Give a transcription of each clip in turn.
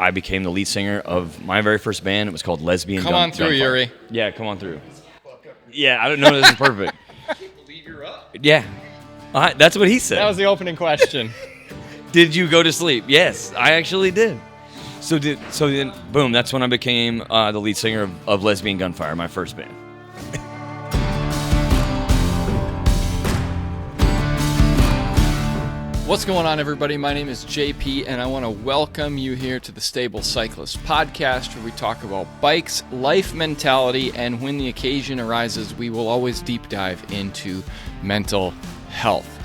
I became the lead singer of my very first band. It was called Lesbian Come on through, Gunfire. Yuri. Yeah, come on through. Yeah, I don't know. This is perfect. I can't believe you're up. Yeah. That's what he said. That was the opening question. Did you go to sleep? Yes, I actually did. So then, boom, that's when I became the lead singer of Lesbian Gunfire, my first band. What's going on, everybody? My name is JP, and I want to welcome you here to the Stable Cyclist podcast, where we talk about bikes, life mentality, and when the occasion arises, we will always deep dive into mental health.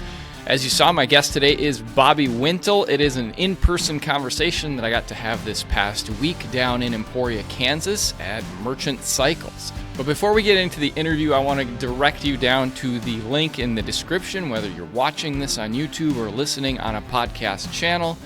As you saw, my guest today is Bobby Wintle. It is an in-person conversation that I got to have this past week down in Emporia, Kansas at Merchant Cycles. But before we get into the interview, I want to direct you down to the link in the description, whether you're watching this on YouTube or listening on a podcast channel.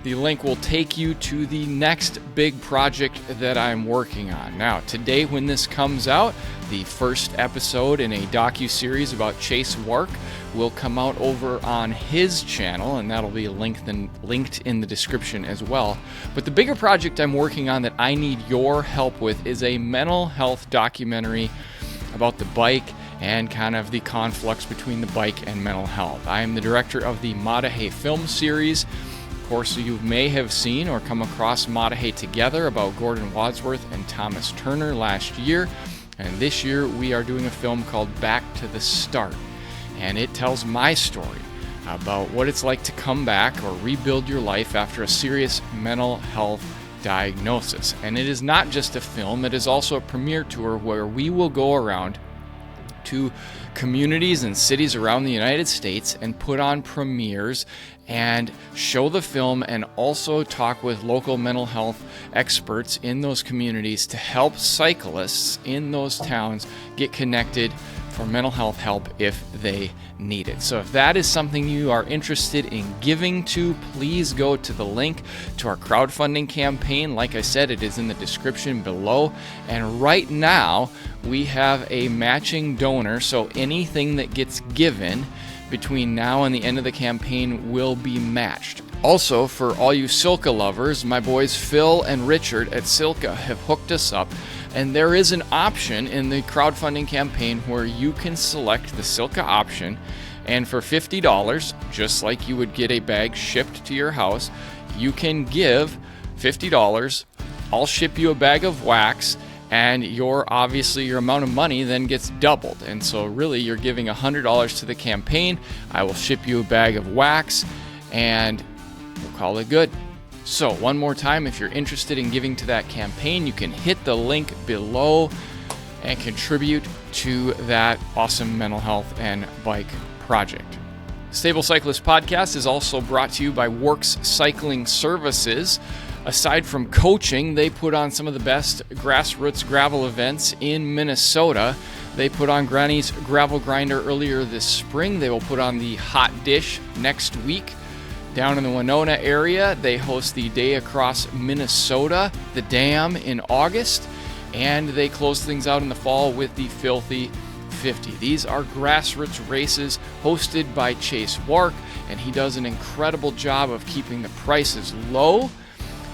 The link will take you to the next big project that I'm working on. Now, today when this comes out, the first episode in a docu-series about Chase Wark will come out over on his channel, and that'll be linked in the description as well. But the bigger project I'm working on that I need your help with is a mental health documentary about the bike and kind of the conflicts between the bike and mental health. I am the director of the Madahe film series. Of course, you may have seen or come across Madahe Together about Gordon Wadsworth and Thomas Turner last year. And this year we are doing a film called Back to the Start. And it tells my story about what it's like to come back or rebuild your life after a serious mental health diagnosis. And it is not just a film, it is also a premiere tour where we will go around to communities and cities around the United States and put on premieres and show the film, and also talk with local mental health experts in those communities to help cyclists in those towns get connected for mental health help if they need it. So if that is something you are interested in giving to, please go to the link to our crowdfunding campaign. Like I said, it is in the description below. And right now, we have a matching donor, so anything that gets given between now and the end of the campaign will be matched. Also, for all you Silka lovers, my boys Phil and Richard at Silka have hooked us up, and there is an option in the crowdfunding campaign where you can select the Silka option, and for $50, just like you would get a bag shipped to your house, you can give $50. I'll ship you a bag of wax, and your amount of money then gets doubled. And so really you're giving $100 to the campaign. I will ship you a bag of wax, and we'll call it good. So one more time, if you're interested in giving to that campaign, you can hit the link below and contribute to that awesome mental health and bike project. Stable Cyclist Podcast is also brought to you by Works Cycling Services. Aside from coaching, they put on some of the best grassroots gravel events in Minnesota. They put on Granny's Gravel Grinder earlier this spring. They will put on the Hot Dish next week. Down in the Winona area, they host the Day Across Minnesota, the Dam, in August. And they close things out in the fall with the Filthy 50. These are grassroots races hosted by Chase Wark, and he does an incredible job of keeping the prices low,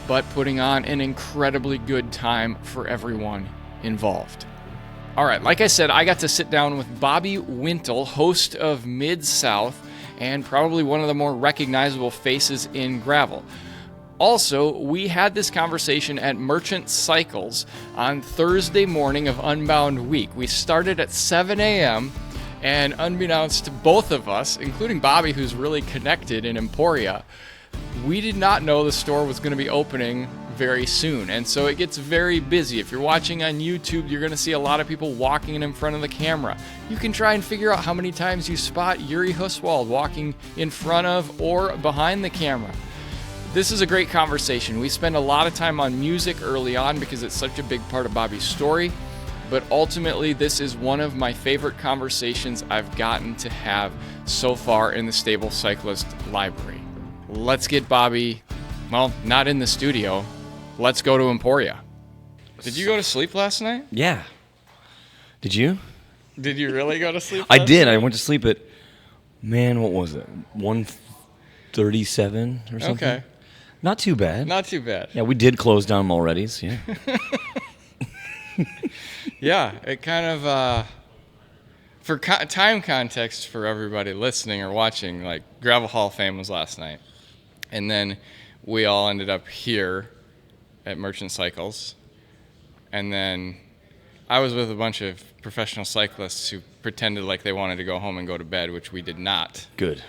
but putting on an incredibly good time for everyone involved. All right, like I said, I got to sit down with Bobby Wintle, host of Mid-South, and probably one of the more recognizable faces in gravel. Also, we had this conversation at Merchant Cycles on Thursday morning of Unbound Week. We started at 7 a.m., and unbeknownst to both of us, including Bobby, who's really connected in Emporia, we did not know the store was going to be opening very soon, and so it gets very busy. If you're watching on YouTube, you're going to see a lot of people walking in front of the camera. You can try and figure out how many times you spot Yuri Huswald walking in front of or behind the camera. This is a great conversation. We spend a lot of time on music early on because it's such a big part of Bobby's story, but ultimately this is one of my favorite conversations I've gotten to have so far in the Stable Cyclist library. Let's get Bobby, well, not in the studio. Let's go to Emporia. Did you go to sleep last night? Yeah. Did you? Did you really go to sleep I last did. night? I went to sleep at, what was it? 1:37 or something? Okay. Not too bad. Not too bad. Yeah, we did close down Mulready's. Yeah. Yeah, it kind of, for time context for everybody listening or watching, like Gravel Hall of Fame was last night. And then we all ended up here at Merchant Cycles. And then I was with a bunch of professional cyclists who pretended like they wanted to go home and go to bed, which we did not. Good.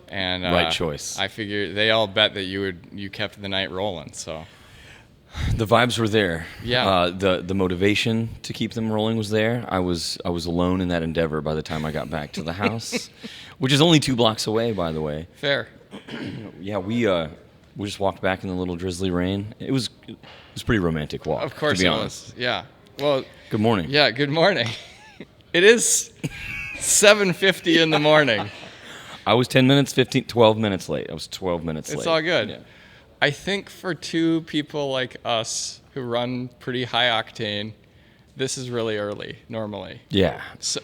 And right choice. I figured they all bet that you kept the night rolling, so. The vibes were there. Yeah. The motivation to keep them rolling was there. I was alone in that endeavor by the time I got back to the house, which is only 2 blocks away, by the way. Fair. Yeah, we just walked back in the little drizzly rain. It was a pretty romantic walk. Of course to be it honest. was. Yeah. Well. Good morning. Yeah. Good morning. It is 7:50 in the morning. I was 12 minutes late. I was 12 minutes late. It's all good. Yeah. I think for 2 people like us who run pretty high octane, this is really early normally. Yeah. So.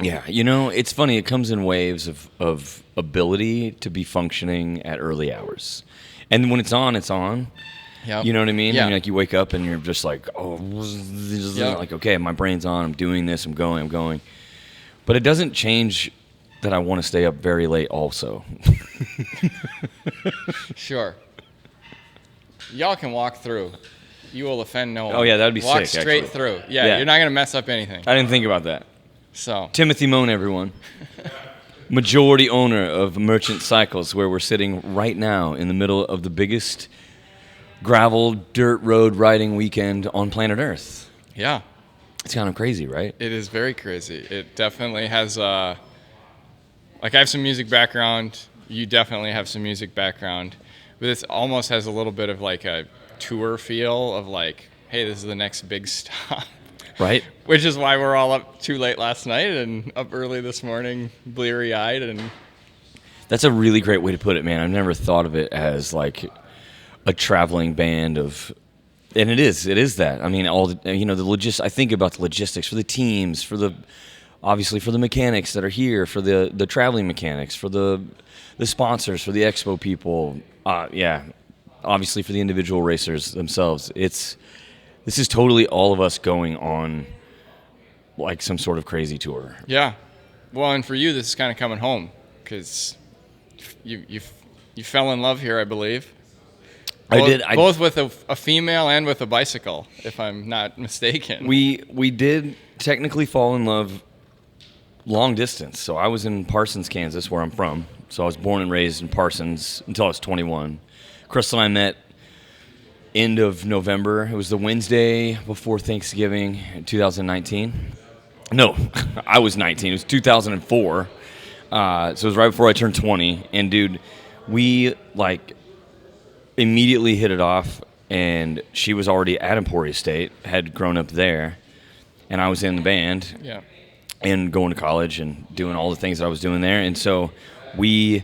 Yeah, it's funny. It comes in waves of ability to be functioning at early hours. And when it's on, it's on. Yep. You know what I mean? Yeah. Like you wake up and you're just like, like, okay, my brain's on. I'm doing this. I'm going. But it doesn't change that I want to stay up very late also. Sure. Y'all can walk through. You will offend no one. Oh, yeah, that'd be walk sick, straight actually. through. Yeah, you're not going to mess up anything. I didn't think about that. So. Timothy Moan, everyone. Majority owner of Merchant Cycles, where we're sitting right now in the middle of the biggest gravel dirt road riding weekend on planet Earth. Yeah. It's kind of crazy, right? It is very crazy. It definitely has, I have some music background. You definitely have some music background. But this almost has a little bit of like a tour feel of like, hey, this is the next big stop. Right. Which is why we're all up too late last night and up early this morning, bleary-eyed. And that's a really great way to put it, man. I've never thought of it as like a traveling band of, and it is that. I mean, all the I think about the logistics for the teams, obviously for the mechanics that are here, for the traveling mechanics, for the sponsors, for the expo people. Obviously for the individual racers themselves. This is totally all of us going on like some sort of crazy tour. Yeah. Well, and for you, this is kind of coming home because you fell in love here, I believe. I did. Both with a female and with a bicycle, if I'm not mistaken. We did technically fall in love long distance. So I was in Parsons, Kansas, where I'm from. So I was born and raised in Parsons until I was 21. Crystal and I met end of November. It was the Wednesday before Thanksgiving in 2019. No, I was 19. It was 2004. So it was right before I turned 20. And dude, we like immediately hit it off. And she was already at Emporia State, had grown up there, and I was in the band. Yeah. And going to college and doing all the things that I was doing there. And so we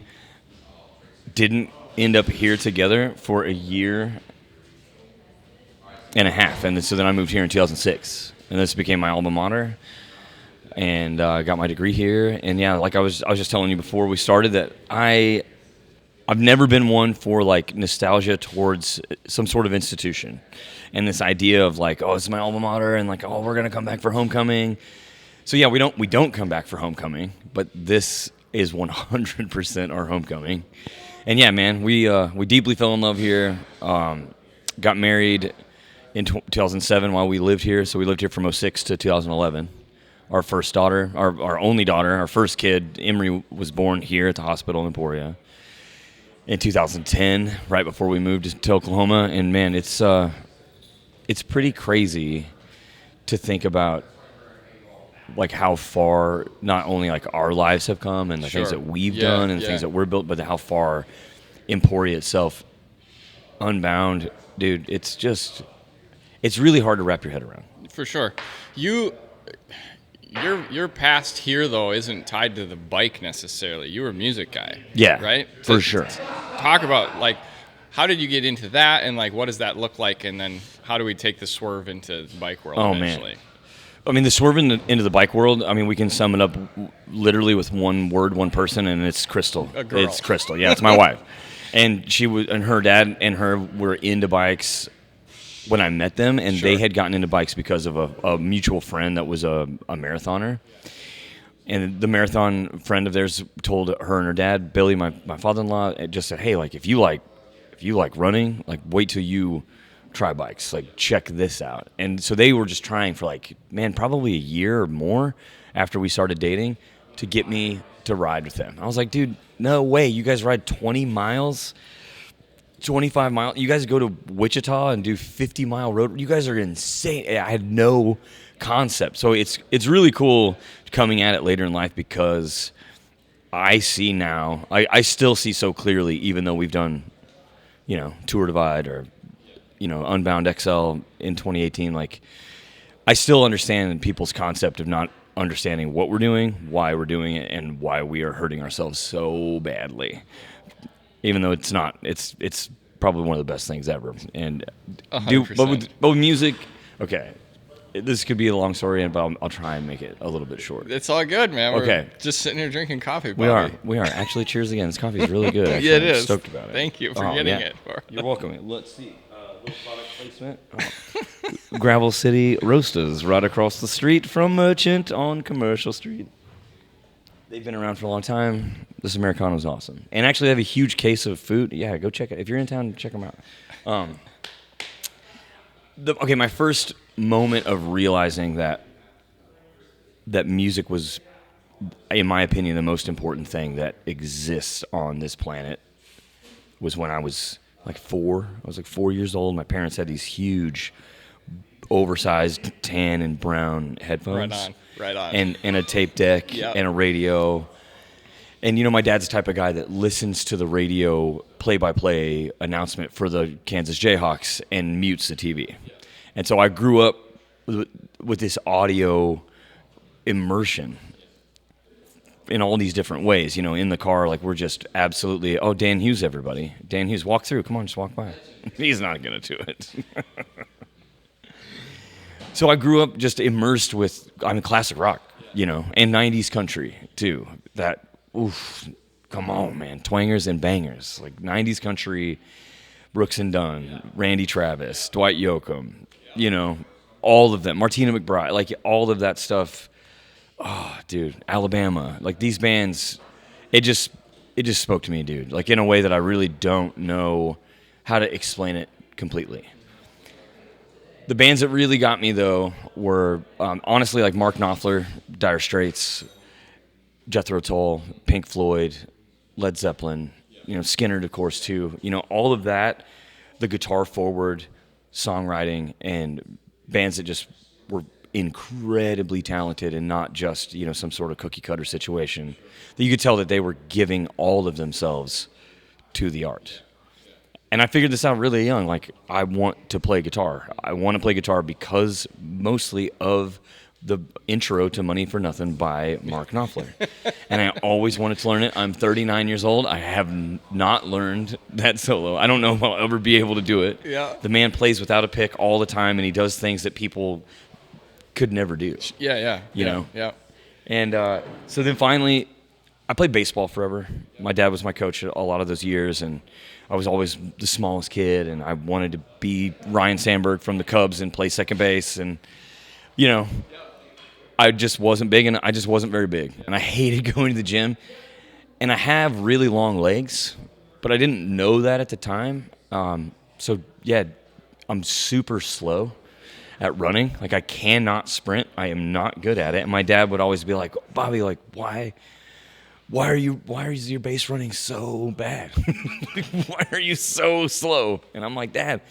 didn't end up here together for a year and a half. And so then I moved here in 2006. And this became my alma mater. And got my degree here. And yeah, like I was just telling you before we started that I've never been one for like nostalgia towards some sort of institution. And this idea of like, oh, this is my alma mater. And like, oh, we're going to come back for homecoming. So yeah, we don't come back for homecoming, but this is 100% our homecoming. And yeah, man, we deeply fell in love here. Got married in 2007 while we lived here. So we lived here from 2006 to 2011. Our first daughter, our only daughter, our first kid, Emery, was born here at the hospital in Emporia in 2010, right before we moved to Oklahoma. And man, it's pretty crazy to think about like how far not only like our lives have come and the things that we've done and the things that we're built, but how far Emporia itself, unbound, dude, it's really hard to wrap your head around. For sure. Your past here though isn't tied to the bike necessarily. You were a music guy. Yeah. Right? For sure. Talk about like how did you get into that and like what does that look like and then how do we take the swerve into the bike world eventually? Man. I mean, the swerve into the bike world, I mean, we can sum it up literally with one word, one person, and it's Crystal. A girl. It's Crystal. Yeah, it's my wife. And her dad and her were into bikes when I met them, and Sure. they had gotten into bikes because of a mutual friend that was a marathoner. And the marathon friend of theirs told her and her dad, Billy, my father-in-law, just said, hey, like if you like running, like wait till you try bikes, like check this out. And so they were just trying for probably a year or more after we started dating to get me to ride with them. I was like, dude, no way. You guys ride 20 miles, 25 miles. You guys go to Wichita and do 50-mile road. You guys are insane. I had no concept. So it's really cool coming at it later in life because I see now, I still see so clearly, even though we've done, Tour Divide or, Unbound XL in 2018, like I still understand people's concept of not understanding what we're doing, why we're doing it, and why we are hurting ourselves so badly. Even though it's not, it's probably one of the best things ever. And 100%. but with music, okay, this could be a long story, but I'll try and make it a little bit short. It's all good, man. Okay. We're just sitting here drinking coffee, Bobby. We are. Actually, cheers again. This coffee is really good. Yeah, it I'm is. stoked about it. Thank you for getting it. You're welcome. Let's see. Little product placement. Gravel City Roasters, right across the street from Merchant on Commercial Street. They've been around for a long time. This Americano is awesome. And actually, they have a huge case of food. Yeah, go check it. If you're in town, check them out. My first moment of realizing that music was, in my opinion, the most important thing that exists on this planet was when I was like 4. I was like 4 years old. My parents had these huge, oversized tan and brown headphones. Right on. And a tape deck and a radio. And, my dad's the type of guy that listens to the radio play-by-play announcement for the Kansas Jayhawks and mutes the TV. And so I grew up with this audio immersion in all these different ways. In the car, like we're just absolutely, Dan Hughes, everybody. Dan Hughes, walk through. Come on, just walk by. He's not going to do it. So I grew up just immersed with, classic rock, and 90s country, too. That, come on, man. Twangers and bangers. Like 90s country, Brooks and Dunn, Randy Travis, Dwight Yoakam, all of them. Martina McBride, like all of that stuff. Oh, dude, Alabama. Like these bands, it just spoke to me, dude. Like in a way that I really don't know how to explain it completely. The bands that really got me, though, were honestly like Mark Knopfler, Dire Straits, Jethro Tull, Pink Floyd, Led Zeppelin, Skynyrd, of course, too. All of that, the guitar-forward songwriting and bands that just were incredibly talented and not just, some sort of cookie-cutter situation. That you could tell that they were giving all of themselves to the art. And I figured this out really young. Like, I want to play guitar. I want to play guitar because mostly of the intro to Money for Nothing by Mark Knopfler. And I always wanted to learn it. I'm 39 years old. I have not learned that solo. I don't know if I'll ever be able to do it. Yeah. The man plays without a pick all the time, and he does things that people could never do. Yeah. You know? Yeah. And so then finally, I played baseball forever. My dad was my coach a lot of those years, and I was always the smallest kid, and I wanted to be Ryan Sandberg from the Cubs and play second base. And, I just wasn't big, and I just wasn't very big. And I hated going to the gym. And I have really long legs, but I didn't know that at the time. So, yeah, I'm super slow at running. Like, I cannot sprint. I am not good at it. And my dad would always be like, Bobby, like, why is your base running so bad? Why are you so slow? And I'm like, Dad,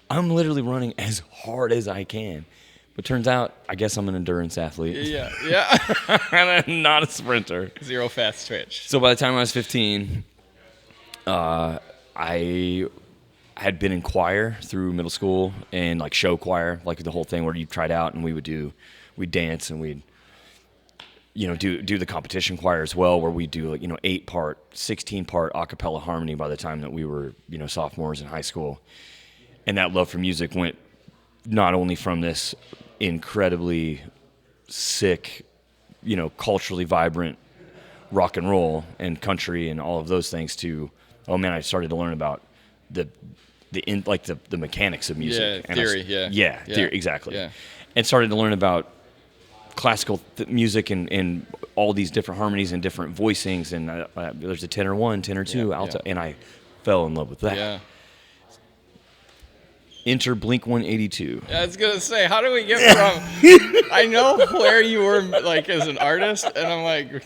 I'm literally running as hard as I can. But turns out, I guess I'm an endurance athlete. Yeah. And I'm not a sprinter. Zero fast twitch. So by the time I was 15, I had been in choir through middle school and like show choir, like the whole thing where you tried out and we'd dance and we'd do the competition choir as well, where we do 8-part, 16-part a cappella harmony by the time that we were sophomores in high school. And that love for music went not only from this incredibly sick, culturally vibrant rock and roll and country and all of those things to oh man, I started to learn about the mechanics of music. Yeah, theory. Theory, exactly. Yeah. And started to learn about classical music and all these different harmonies and different voicings. And there's a tenor 1, tenor 2, alto, and I fell in love with that. Yeah. Enter Blink 182. I was gonna say, how do we get from? I know where you were like as an artist, and I'm like,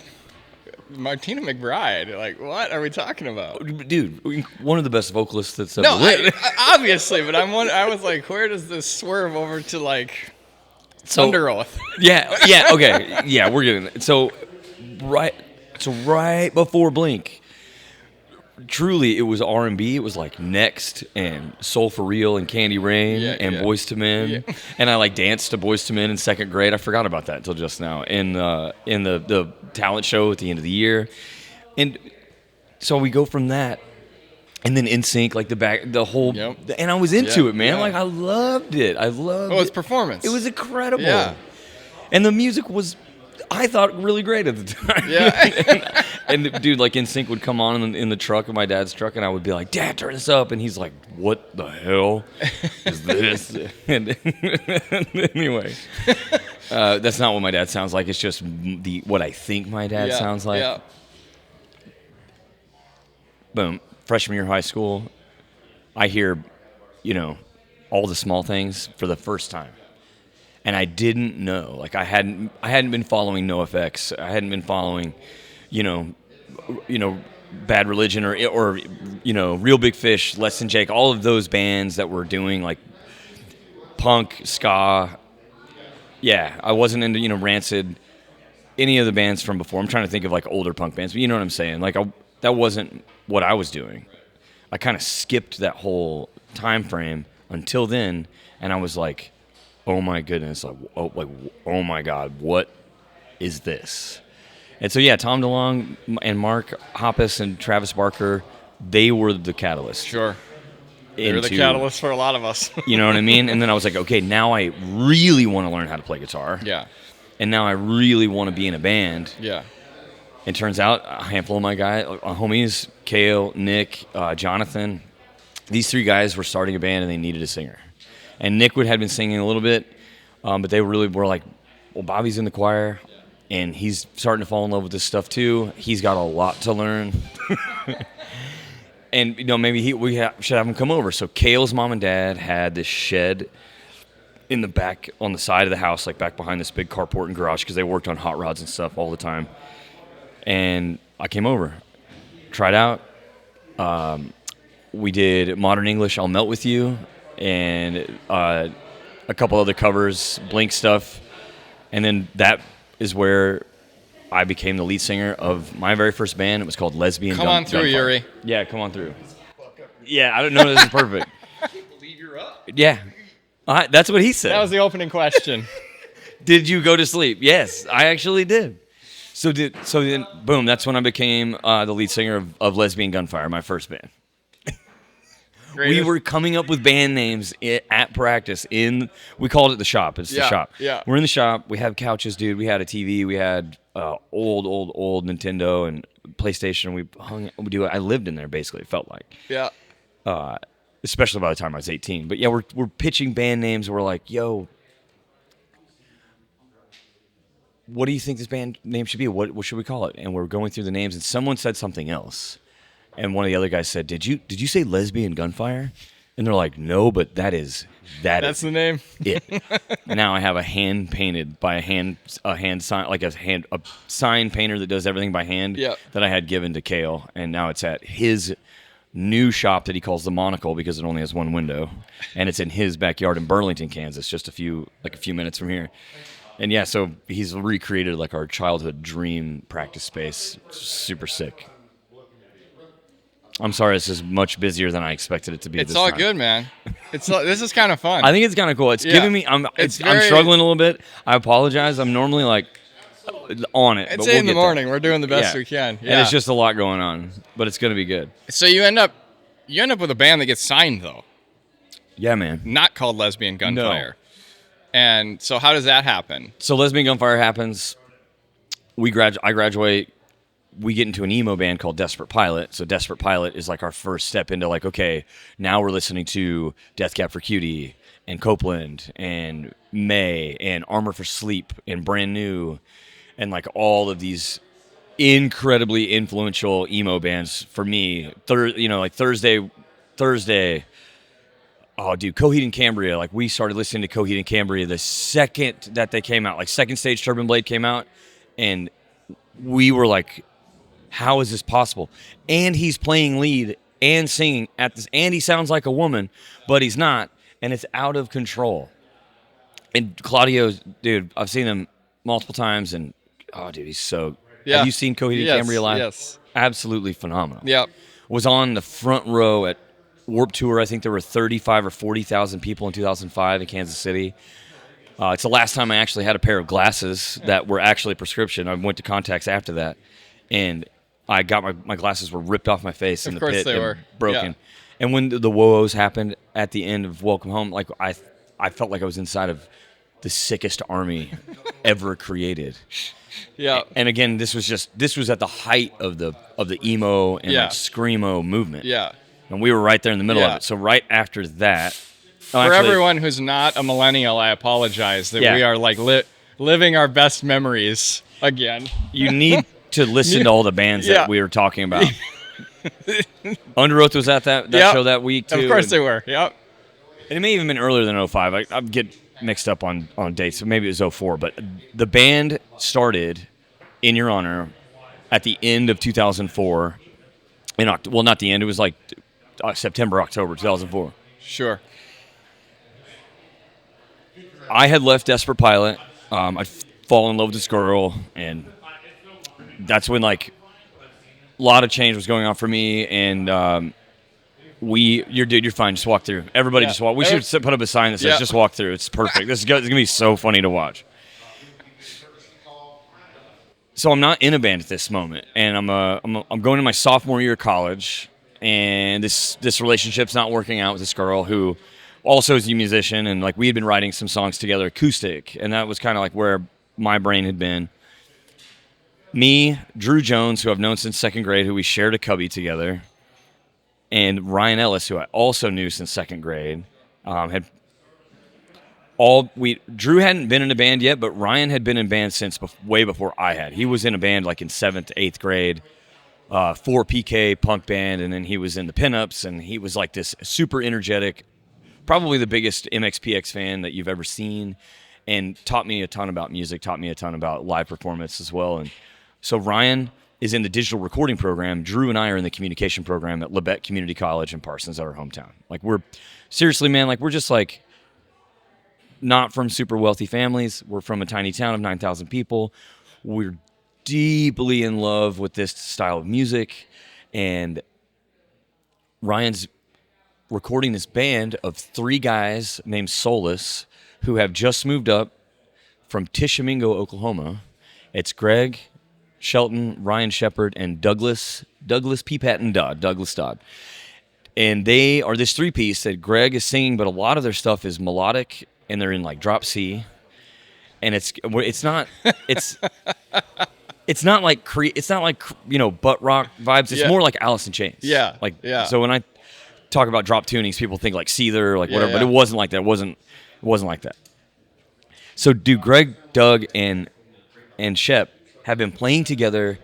Martina McBride. Like, what are we talking about? Dude, one of the best vocalists that's ever lived. Obviously, but I was like, where does this swerve over to like Thunder Oath? Yeah, okay, yeah, we're getting it. So right before Blink. Truly, it was R&B. It was like Next and Soul for Real and Candy Rain and Boyz II Men. Yeah. And I like danced to Boyz II Men in second grade. I forgot about that until just now in the talent show at the end of the year. And so we go from that, and then NSYNC, like the whole, and I was into it, man. Yeah. Like I loved it. It's performance. It was incredible. Yeah. And the music was, I thought, really great at the time. Yeah. And dude, like NSYNC would come on in the truck, in my dad's truck, and I would be like, "Dad, turn this up," and he's like, "What the hell is this?" And anyway, that's not what my dad sounds like. It's just what I think my dad sounds like. Yeah. Boom. Freshman year of high school, I hear, all the small things for the first time. And I didn't know. Like I hadn't been following NoFX. I hadn't been following, Bad Religion or Real Big Fish, Less Than Jake, all of those bands that were doing like punk, ska. Yeah, I wasn't into, Rancid, any of the bands from before. I'm trying to think of like older punk bands, but you know what I'm saying? Like that wasn't what I was doing. I kind of skipped that whole time frame until then, and I was like, oh my goodness, oh my God, what is this? And so, Tom DeLonge and Mark Hoppus and Travis Barker, they were the catalyst. Sure. They're the catalyst for a lot of us. You know what I mean? And then I was like, okay, now I really want to learn how to play guitar. Yeah. And now I really want to be in a band. Yeah. It turns out a handful of my homies, Kale, Nick, Jonathan, these 3 guys were starting a band and they needed a singer. And Nick had been singing a little bit, but they really were like, well, Bobby's in the choir, and he's starting to fall in love with this stuff too. He's got a lot to learn. And, maybe we should have him come over. So Kale's mom and dad had this shed in the back on the side of the house, like back behind this big carport and garage, because they worked on hot rods and stuff all the time. And I came over, tried out. We did Modern English, I'll Melt With You, and a couple other covers, Blink stuff. And then that is where I became the lead singer of my very first band. It was called Lesbian Gunfire. Come on through, Yuri. Yeah, come on through. Yeah, I don't know. This is perfect. I can't believe you're up. Yeah. That's what he said. That was the opening question. Did you go to sleep? Yes, I actually did. So then, boom, that's when I became the lead singer of Lesbian Gunfire, my first band. We were coming up with band names at practice. We called it the shop. It's the shop. Yeah. We're in the shop. We have couches, dude. We had a TV. We had old Nintendo and PlayStation. I lived in there basically. It felt like. Yeah. Especially by the time I was 18. But yeah, we're pitching band names. We're like, yo, what do you think this band name should be? What should we call it? And we're going through the names, and someone said something else. And one of the other guys said, "Did you say Lesbian Gunfire?" And they're like, "No, but that's the name." It. Now I have a hand painted by a hand sign, like a sign painter that does everything by hand. Yeah. That I had given to Kale, and now it's at his new shop that he calls the Monocle because it only has one window, and it's in his backyard in Burlington, Kansas, just a few minutes from here. And yeah, so he's recreated like our childhood dream practice space. Super sick. I'm sorry, this is much busier than I expected it to be. It's all good, man. This is kind of fun. I think it's kind of cool. It's giving me. I'm struggling a little bit. I apologize. I'm normally like on it. It's 8 in the morning. We're doing the best we can. Yeah. And it's just a lot going on, but it's going to be good. So you end up with a band that gets signed though. Yeah, man. Not called Lesbian Gunfire. No. And so how does that happen? So Lesbian Gunfire happens. I graduate we get into an emo band called Desperate Pilot. So Desperate Pilot is like our first step into like, okay, now we're listening to Death Cab for Cutie and Copeland and May and Armor for Sleep and Brand New and like all of these incredibly influential emo bands for me. Like Thursday. Oh, dude, Coheed and Cambria. Like, we started listening to Coheed and Cambria the second that they came out. Like, Second Stage Turbine Blade came out, and we were like, how is this possible? And he's playing lead and singing at this, and he sounds like a woman, but he's not, and it's out of control. And Claudio's, dude, I've seen him multiple times, and, oh, dude, he's so... Yeah. Have you seen Coheed and Cambria live? Yes. Absolutely phenomenal. Yep. Was on the front row at Warped Tour. I think there were 35 or 40,000 people in 2005 in Kansas City. It's the last time I actually had a pair of glasses that were actually prescription. I went to contacts after that, and I got my glasses were ripped off my face in the pit they and were broken. Yeah. And when the woes happened at the end of Welcome Home, like I felt like I was inside of the sickest army ever created. Yeah. And again, this was at the height of the emo and like screamo movement. Yeah. And we were right there in the middle of it. So right after that, for everyone who's not a millennial, I apologize that we are like living our best memories again. You need to listen to all the bands that we were talking about. Under Oath was at that show that week too. Of course they were. Yep. And it may have even been earlier than 05. I get mixed up on dates, so maybe it was 04. But the band started, in your honor, at the end of 2004. Well, not the end. It was like September, October 2004. Sure. I had left Desperate Pilot. I'd fallen in love with this girl, and that's when like a lot of change was going on for me. And you're fine. Just walk through. Everybody, just walk. We should put up a sign that says "Just walk through." It's perfect. It's gonna be so funny to watch. So I'm not in a band at this moment, and I'm going to my sophomore year of college. And this relationship's not working out with this girl who also is a musician, and like we had been writing some songs together acoustic, and that was kind of like where my brain had been. Me, Drew Jones, who I've known since second grade, who we shared a cubby together, and Ryan Ellis, who I also knew since second grade, Drew hadn't been in a band yet, but Ryan had been in band since way before I had. He was in a band like in 7th, 8th grade. 4PK punk band, and then he was in the Pinups, and he was like this super energetic, probably the biggest MXPX fan that you've ever seen, and taught me a ton about music, taught me a ton about live performance as well. And so Ryan is in the digital recording program. Drew and I are in the communication program at Labette Community College in Parsons, our hometown. Like we're seriously, man, like we're just like not from super wealthy families. We're from a tiny town of 9,000 people. We're deeply in love with this style of music, and Ryan's recording this band of 3 guys named Solace who have just moved up from Tishomingo, Oklahoma. It's Greg, Shelton, Ryan Shepard, and Douglas P. Patton Dodd, Douglas Dodd. And they are this 3-piece that Greg is singing, but a lot of their stuff is melodic, and they're in like drop C, and it's not like butt rock vibes. It's more like Alice in Chains. Yeah. So when I talk about drop tunings, people think like Seether, like whatever, but it wasn't like that. It wasn't like that. So Greg, Doug, and Shep have been playing together.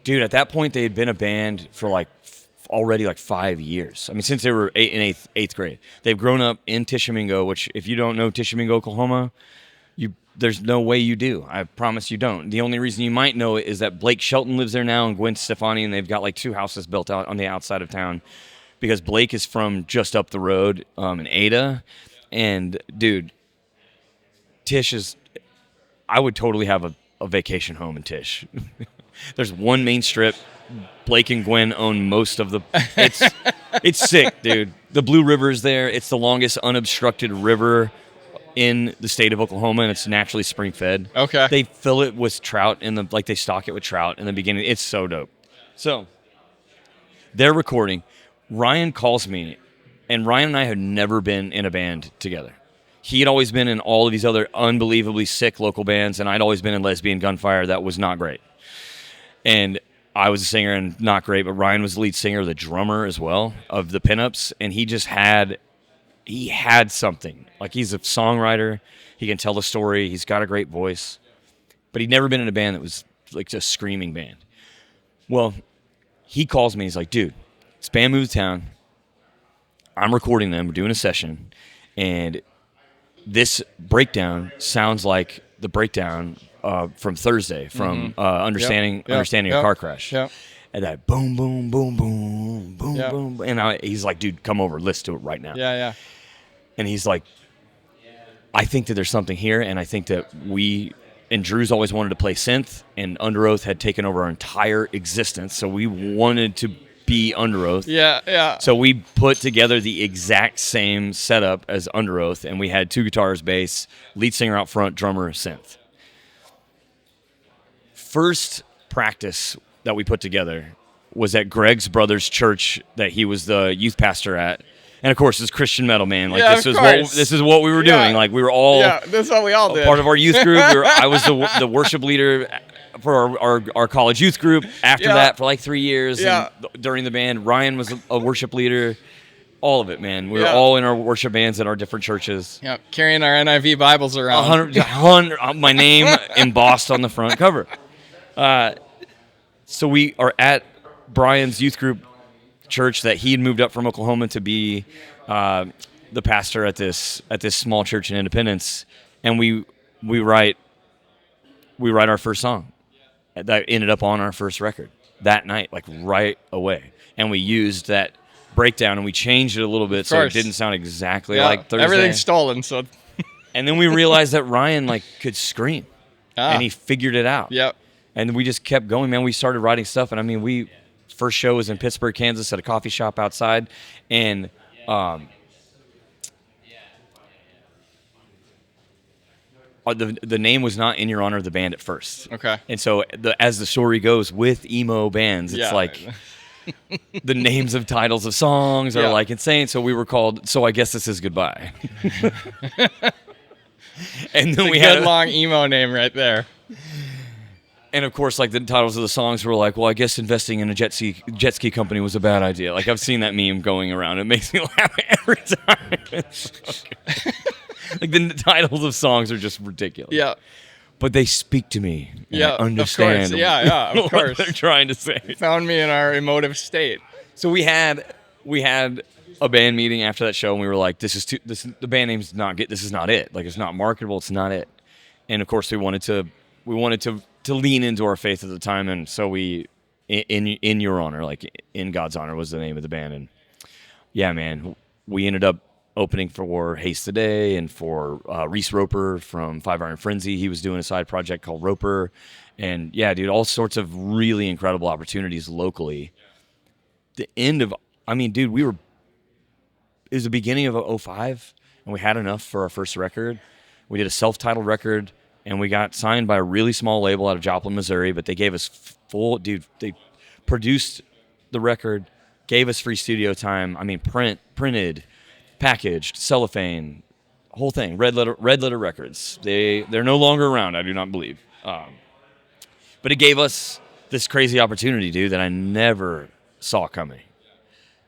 Dude, at that point they had been a band for like already like 5 years. I mean, since they were in eighth grade. They've grown up in Tishomingo, which if you don't know Tishomingo, Oklahoma, there's no way you do. I promise you don't. The only reason you might know it is that Blake Shelton lives there now and Gwen Stefani, and they've got like 2 houses built out on the outside of town because Blake is from just up the road in Ada. And, dude, Tish is... I would totally have a vacation home in Tish. There's one main strip. Blake and Gwen own most of the... It's sick, dude. The Blue River is there. It's the longest unobstructed river in the state of Oklahoma, and it's naturally spring fed. Okay. They fill it with trout they stock it with trout in the beginning. It's so dope. So they're recording. Ryan calls me, and Ryan and I had never been in a band together. He had always been in all of these other unbelievably sick local bands, and I'd always been in Lesbian Gunfire. That was not great. And I was a singer and not great, but Ryan was the lead singer, the drummer as well of the Pinups, and he had something. Like, he's a songwriter, he can tell the story, he's got a great voice, but he'd never been in a band that was like a screaming band. Well, he calls me, he's like, dude, this band moved to town, I'm recording them, we're doing a session, and this breakdown sounds like the breakdown from Thursday, from Understanding a Car Crash. Yep. And that boom, boom, boom, boom, boom, boom. And he's like, dude, come over, listen to it right now. Yeah. And he's like, I think that there's something here, and I think that and Drew's always wanted to play synth, and Under Oath had taken over our entire existence, so we wanted to be Under Oath. Yeah. So we put together the exact same setup as Under Oath, and we had 2 guitars, bass, lead singer out front, drummer, synth. First practice that we put together was at Greg's brother's church that he was the youth pastor at. And of course, it's Christian metal, man. Like, this is what we were doing. Like, we were all that's what we all did. Part of our youth group. I was the worship leader for our college youth group. After that, for like 3 years, and during the band, Ryan was a worship leader. All of it, man. We were all in our worship bands at our different churches. Yeah, carrying our NIV Bibles around. 100, my name embossed on the front cover. So we are at Brian's youth group church that he had moved up from Oklahoma to be the pastor at this small church in Independence, and we write our first song that ended up on our first record that night, like right away, and we used that breakdown and we changed it a little bit so it didn't sound exactly like Thursday. Everything's stolen, so. And then we realized that Ryan could scream, and he figured it out. Yep. And we just kept going, man. We started writing stuff, and I mean, first show was in Pittsburgh, Kansas, at a coffee shop outside, and the name was not In Your Honor of the band at first. Okay. And so, as the story goes with emo bands, it's like the names of titles of songs are like insane. So we were called So I Guess This Is Goodbye. And then we had a long emo name right there. And of course, like, the titles of the songs were like, well, I guess investing in a jet ski company was a bad idea. Like, I've seen that meme going around. It makes me laugh every time. Like, the titles of songs are just ridiculous. Yeah. But they speak to me. And I understand. Of course. Yeah, of course. What they're trying to say. Found me in our emotive state. So we had a band meeting after that show, and we were like, the band name's not good. This is not it. Like, it's not marketable. It's not it. And of course, we wanted to lean into our faith at the time, and so we, in Your Honor, like, In God's Honor was the name of the band. And yeah, man, we ended up opening for Haste Today and for Reese Roper from Five Iron Frenzy. He was doing a side project called Roper, and yeah, dude, all sorts of really incredible opportunities locally. It was the beginning of 2005, and we had enough for our first record. We did a self-titled record, and we got signed by a really small label out of Joplin, Missouri, but they gave us they produced the record, gave us free studio time. I mean, printed, packaged, cellophane, whole thing. Red Letter Records. They're no longer around, I do not believe. But it gave us this crazy opportunity, dude, that I never saw coming.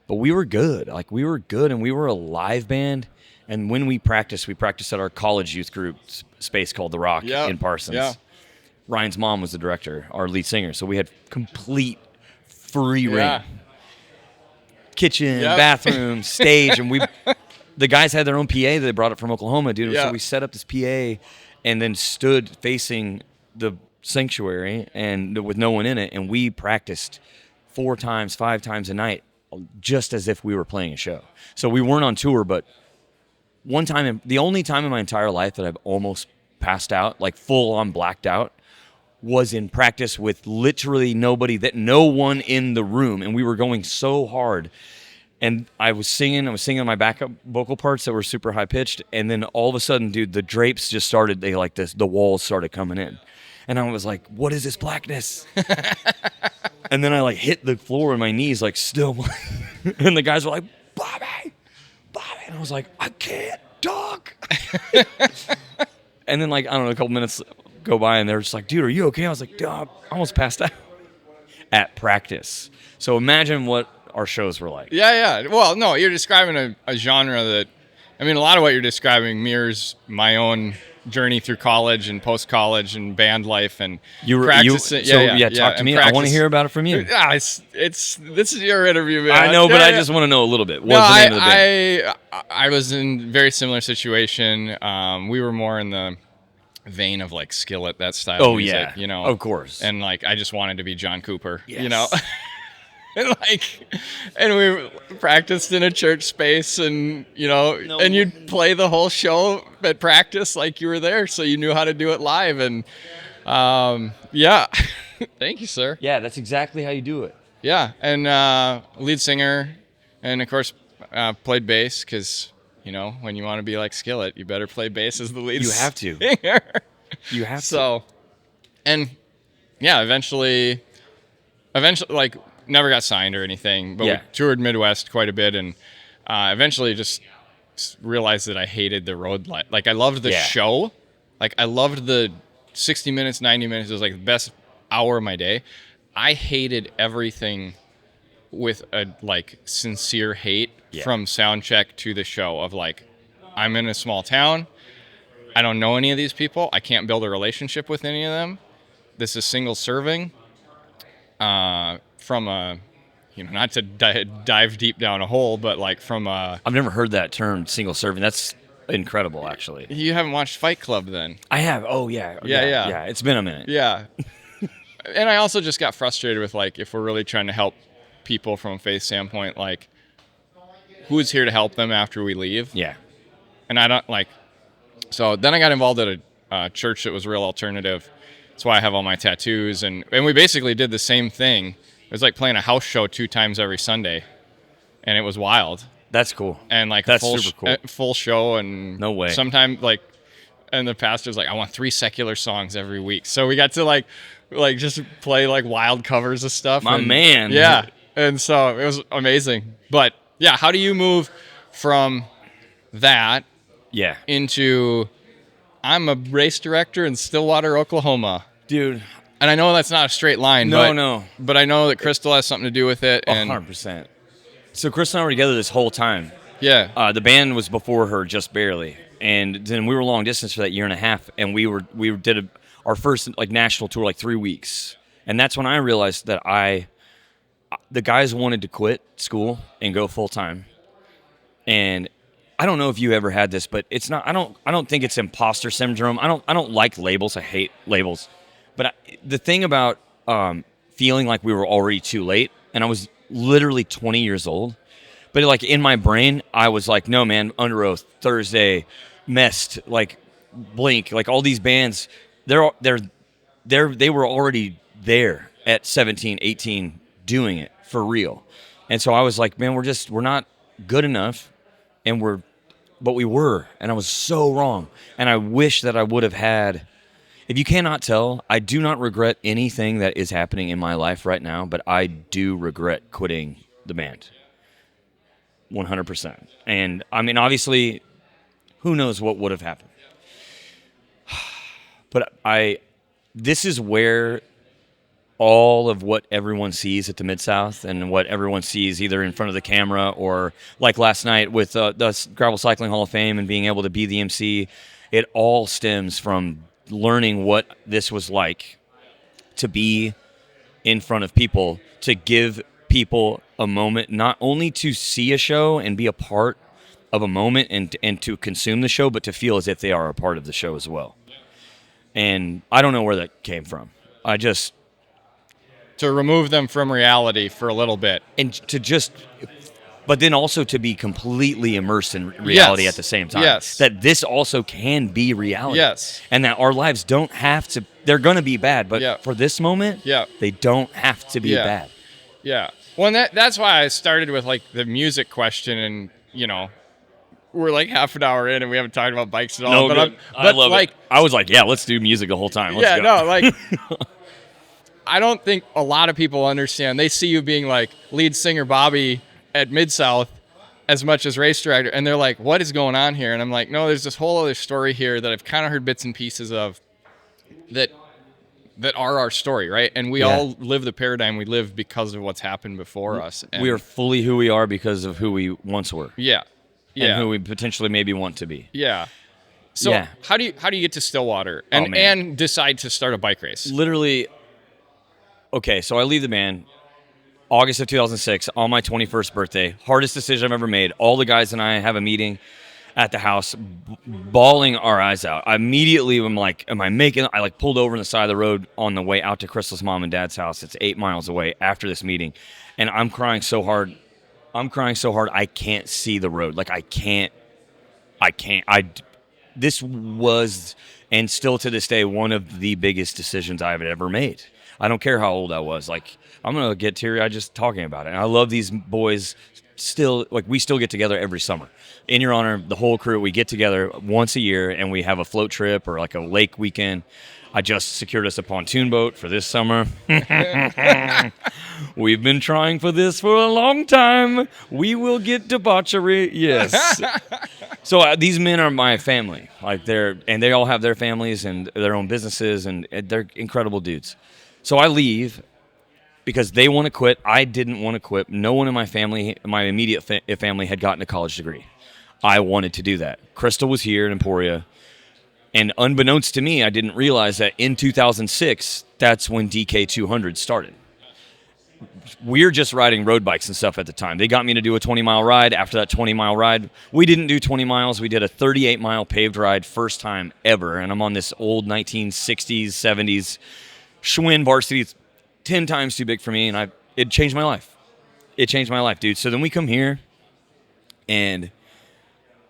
But we were good. Like, we were good, and we were a live band. And when we practiced at our college youth group space called The Rock in Parsons. Yeah. Ryan's mom was the director, our lead singer. So we had complete free reign. Kitchen, bathroom, stage, and the guys had their own PA that they brought up from Oklahoma, dude. Yeah. So we set up this PA and then stood facing the sanctuary and with no one in it, and we practiced 4 times, 5 times a night, just as if we were playing a show. So we weren't on tour, but one time, the only time in my entire life that I've almost passed out, like full on blacked out, was in practice with literally no one in the room, and we were going so hard. And I was singing my backup vocal parts that were super high pitched, and then all of a sudden, dude, the drapes just started, the walls started coming in. And I was like, what is this blackness? And then I hit the floor with my knees, still. And the guys were like, Bobby. And I was like, I can't talk. And then, I don't know, a couple minutes go by, and they're just like, dude, are you okay? I was like, dude, I almost passed out. at practice. So imagine what our shows were like. Yeah. Well, no, you're describing a genre that, I mean, a lot of what you're describing mirrors my own journey through college and post-college and band life and practicing. Talk to me. I want to hear about it from you. Yeah, it's this is your interview, man. I know, but I just want to know a little bit. What's the name of the band? I was in a very similar situation. We were more in the vein of like Skillet, that style of music, you know. Of course. And like I just wanted to be John Cooper, yes. you know. and we practiced in a church space, and you know, and you'd play the whole show at practice like you were there, so you knew how to do it live. And yeah, thank you, sir. Yeah, that's exactly how you do it. Yeah, and lead singer, and of course played bass because you know when you want to be like Skillet, you better play bass as the lead. You have to. Singer. You have to. So, and yeah, eventually, like. Never got signed or anything, but we toured Midwest quite a bit, and eventually just realized that I hated the road life. Like I loved the show, like I loved the 60 minutes, 90 minutes. It was like the best hour of my day. I hated everything with a like sincere hate from sound check to the show of like, I'm in a small town. I don't know any of these people. I can't build a relationship with any of them. This is single serving. From a, you know, not to dive deep down a hole, but like from a... I've never heard that term, single serving. That's incredible, actually. You haven't watched Fight Club then? I have. Oh, yeah. Yeah, it's been a minute. Yeah. And I also just got frustrated with, like, if we're really trying to help people from a faith standpoint, like, who's here to help them after we leave? Yeah. And I don't, like... So then I got involved at a church that was real alternative. That's why I have all my tattoos. And we basically did the same thing. It was like playing a house show 2 times every Sunday, and it was wild. That's cool. And like that's super cool. Full show, and no way. Sometimes like, and the pastor's like, I want 3 secular songs every week. So we got to like just play like wild covers of stuff. My man. Yeah, and so it was amazing. But yeah, how do you move from that? Yeah. Into I'm a race director in Stillwater, Oklahoma, dude. And I know that's not a straight line. No. But I know that Crystal has something to do with it. 100%. So Crystal and I were together this whole time. Yeah. The band was before her, just barely, and then we were long distance for that year and a half, and we did our first like national tour like 3 weeks, and that's when I realized that the guys wanted to quit school and go full time, and I don't know if you ever had this, but it's not. I don't think it's imposter syndrome. I don't like labels. I hate labels. But the thing about feeling like we were already too late, and I was literally 20 years old, but like in my brain, I was like, no, man, Under Oath, Thursday, Mest, like Blink, like all these bands, they were already there at 17, 18 doing it for real. And so I was like, man, we're not good enough, but we were, and I was so wrong. And I wish that I would have had. If you cannot tell, I do not regret anything that is happening in my life right now, but I do regret quitting the band. 100%. And, I mean, obviously, who knows what would have happened. But this is where all of what everyone sees at the Mid-South and what everyone sees either in front of the camera or like last night with the Gravel Cycling Hall of Fame and being able to be the MC, it all stems from learning what this was like to be in front of people, to give people a moment, not only to see a show and be a part of a moment and to consume the show, but to feel as if they are a part of the show as well. And I don't know where that came from. To remove them from reality for a little bit. And but then also to be completely immersed in reality at the same time. Yes. That this also can be reality. Yes. And that our lives don't have to, they're going to be bad, but for this moment, they don't have to be bad. Yeah. Well, and that's why I started with like the music question, and, you know, we're like half an hour in and we haven't talked about bikes at all. No, I love it. I was like, let's do music the whole time. Let's go. I don't think a lot of people understand. They see you being like lead singer Bobby at Mid-South as much as race director, and they're like, what is going on here? And I'm like, no, there's this whole other story here that I've kind of heard bits and pieces of that that are our story, right? And we Yeah. all live the paradigm we live because of what's happened before us. And We are fully who we are because of who we once were. yeah, And yeah, who we potentially maybe want to be. yeah. So Yeah. how do you get to Stillwater Oh, man. and decide to start a bike race? Literally, okay, so I leave the band August of 2006 on my 21st birthday. Hardest decision I've ever made. All the guys and I have a meeting at the house, bawling our eyes out. I immediately am like, am I making? I like pulled over on the side of the road on the way out to Crystal's mom and dad's house. It's 8 miles away after this meeting. And I'm crying so hard. I can't see the road. Like I can't. This was, and still to this day, one of the biggest decisions I've ever made. I don't care how old I was. Like, I'm going to get teary-eyed just talking about it. And I love these boys still. Like, we still get together every summer. In your honor, the whole crew, we get together once a year, and we have a float trip or like a lake weekend. I just secured us a pontoon boat for this summer. We've been trying for this for a long time. We will get debauchery. Yes. So these men are my family. Like they all have their families and their own businesses, and they're incredible dudes. So I leave because they want to quit. I didn't want to quit. No one in my family, my immediate family, had gotten a college degree. I wanted to do that. Crystal was here in Emporia. And unbeknownst to me, I didn't realize that in 2006, that's when DK 200 started. We're just riding road bikes and stuff at the time. They got me to do a 20-mile ride. After that 20-mile ride, we didn't do 20 miles. We did a 38-mile paved ride, first time ever. And I'm on this old 1960s, 70s Schwinn varsity. It's 10 times too big for me, and it changed my life. It changed my life, dude. So then we come here, and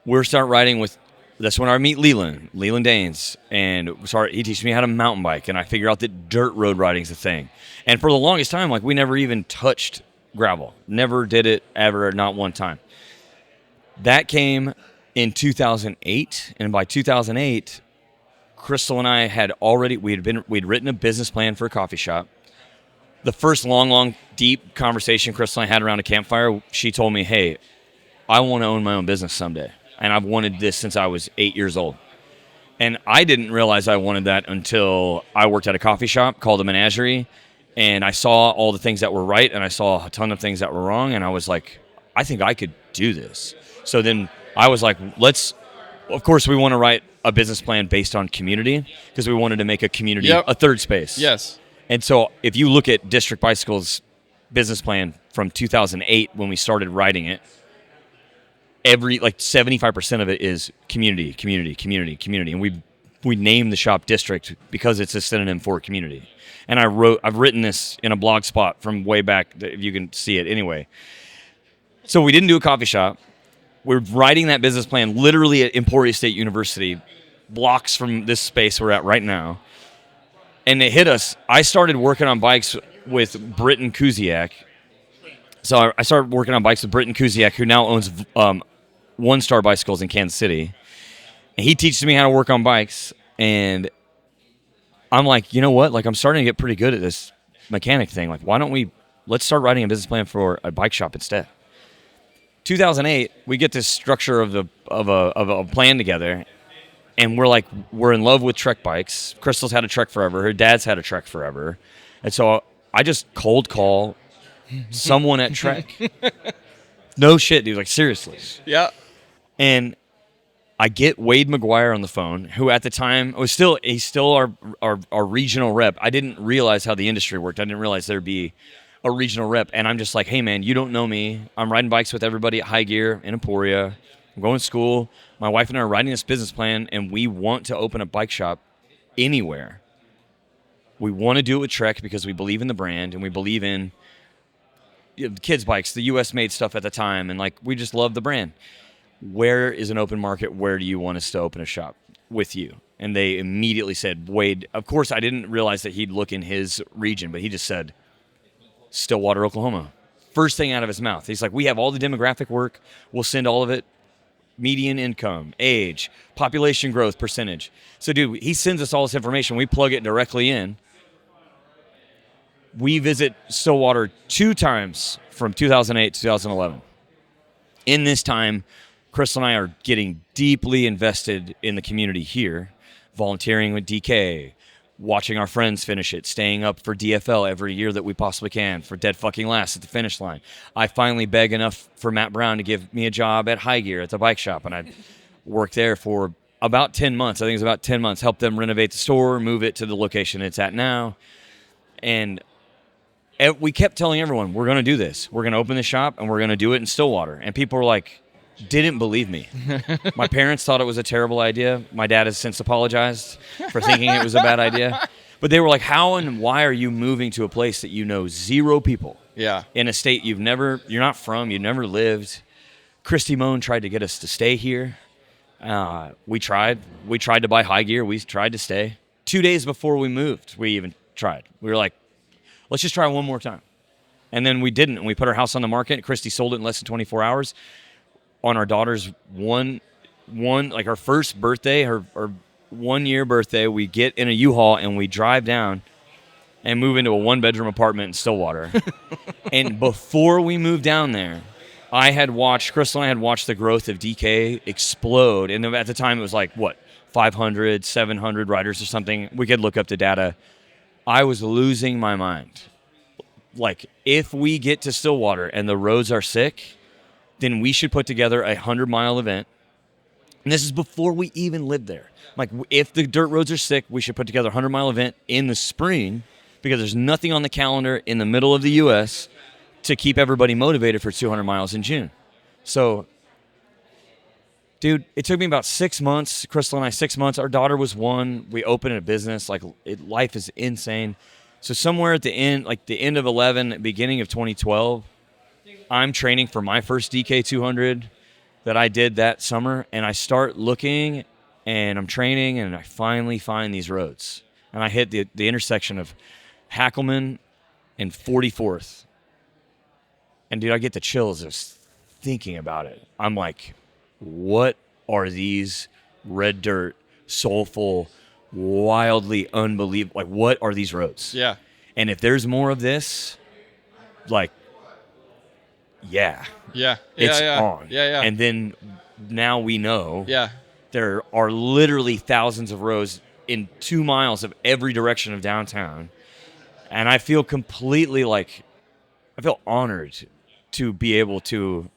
we're start riding with. That's when I meet Leland Danes, and he teaches me how to mountain bike, and I figure out that dirt road riding is a thing. And for the longest time, like we never even touched gravel, never did it ever, not one time. That came in 2008, and by 2008, Crystal and I had already we'd written a business plan for a coffee shop. The first long, deep conversation Crystal and I had around a campfire, she told me, "Hey, I want to own my own business someday. And I've wanted this since I was 8 years old." And I didn't realize I wanted that until I worked at a coffee shop called the Menagerie. And I saw all the things that were right, and I saw a ton of things that were wrong. And I was like, I think I could do this. So then I was like, of course, we want to write a business plan based on community because we wanted to make a community a third space. Yes. And so if you look at District Bicycle's business plan from 2008 when we started writing it, 75% of it is community, and we named the shop District because it's a synonym for community. And I've written this in a blog spot from way back, if you can see it anyway. So we didn't do a coffee shop. We're writing that business plan literally at Emporia State University, blocks from this space we're at right now. And it hit us. I started working on bikes with Britton Kuziak. So I started working on bikes with Britton Kuziak, who now owns One Star Bicycles in Kansas City. And he teaches me how to work on bikes. And I'm like, you know what? Like, I'm starting to get pretty good at this mechanic thing. Like, let's start writing a business plan for a bike shop instead. 2008, we get this structure of a plan together. And we're in love with Trek bikes. Crystal's had a Trek forever. Her dad's had a Trek forever. And so I just cold call someone at Trek. No shit, dude. Like, seriously. Yeah. And I get Wade McGuire on the phone, who at the time he's still our regional rep. I didn't realize how the industry worked. I didn't realize there'd be a regional rep. And I'm just like, hey, man, you don't know me. I'm riding bikes with everybody at High Gear in Emporia. I'm going to school. My wife and I are writing this business plan, and we want to open a bike shop anywhere. We want to do it with Trek because we believe in the brand, and we believe in kids' bikes, the U.S.-made stuff at the time, and we just love the brand. Where is an open market? Where do you want us to open a shop with you? And they immediately said, Wade. Of course, I didn't realize that he'd look in his region, but he just said, Stillwater, Oklahoma. First thing out of his mouth. He's like, we have all the demographic work. We'll send all of it. Median income, age, population growth percentage. So, dude, he sends us all this information. We plug it directly in. We visit Stillwater 2 times from 2008 to 2011. In this time, Crystal and I are getting deeply invested in the community here, volunteering with DK, watching our friends finish it, staying up for DFL every year that we possibly can, for dead fucking last at the finish line. I finally beg enough for Matt Brown to give me a job at High Gear at the bike shop, and I worked there for about 10 months. I think it was about 10 months. Helped them renovate the store, move it to the location it's at now. And we kept telling everyone, we're going to do this. We're going to open the shop, and we're going to do it in Stillwater. And people were like, didn't believe me. My parents thought it was a terrible idea. My dad has since apologized for thinking it was a bad idea. But they were like, how and why are you moving to a place that you know zero people? Yeah. In a state you're not from, you've never lived. Christy Moan tried to get us to stay here. We tried to buy High Gear. We tried to stay. 2 days before we moved, we even tried. We were like, let's just try one more time. And then we didn't. And we put our house on the market. Christy sold it in less than 24 hours. On our daughter's like our first birthday, her 1 year birthday, we get in a U-Haul and we drive down and move into a 1-bedroom apartment in Stillwater. And before we moved down there, Crystal and I had watched the growth of DK explode. And at the time it was like, 500, 700 riders or something. We could look up the data. I was losing my mind. Like, if we get to Stillwater and the roads are sick, then we should put together a 100-mile event. And this is before we even lived there. Like, if the dirt roads are sick, we should put together a 100-mile event in the spring, because there's nothing on the calendar in the middle of the U.S. to keep everybody motivated for 200 miles in June. So, dude, it took me about 6 months. Crystal and I, 6 months. Our daughter was 1. We opened a business. Life is insane. So somewhere at the end, like the end of 11, beginning of 2012, I'm training for my first DK 200 that I did that summer, and I start looking, and I'm training, and I finally find these roads. And I hit the intersection of Hackelman and 44th. And, dude, I get the chills just thinking about it. I'm like, what are these red dirt, soulful, wildly unbelievable, like, what are these roads? Yeah. And if there's more of this, like, yeah. Yeah. It's yeah. on. Yeah. And then now we know Yeah. there are literally thousands of roads in 2 miles of every direction of downtown. And I feel honored to be able to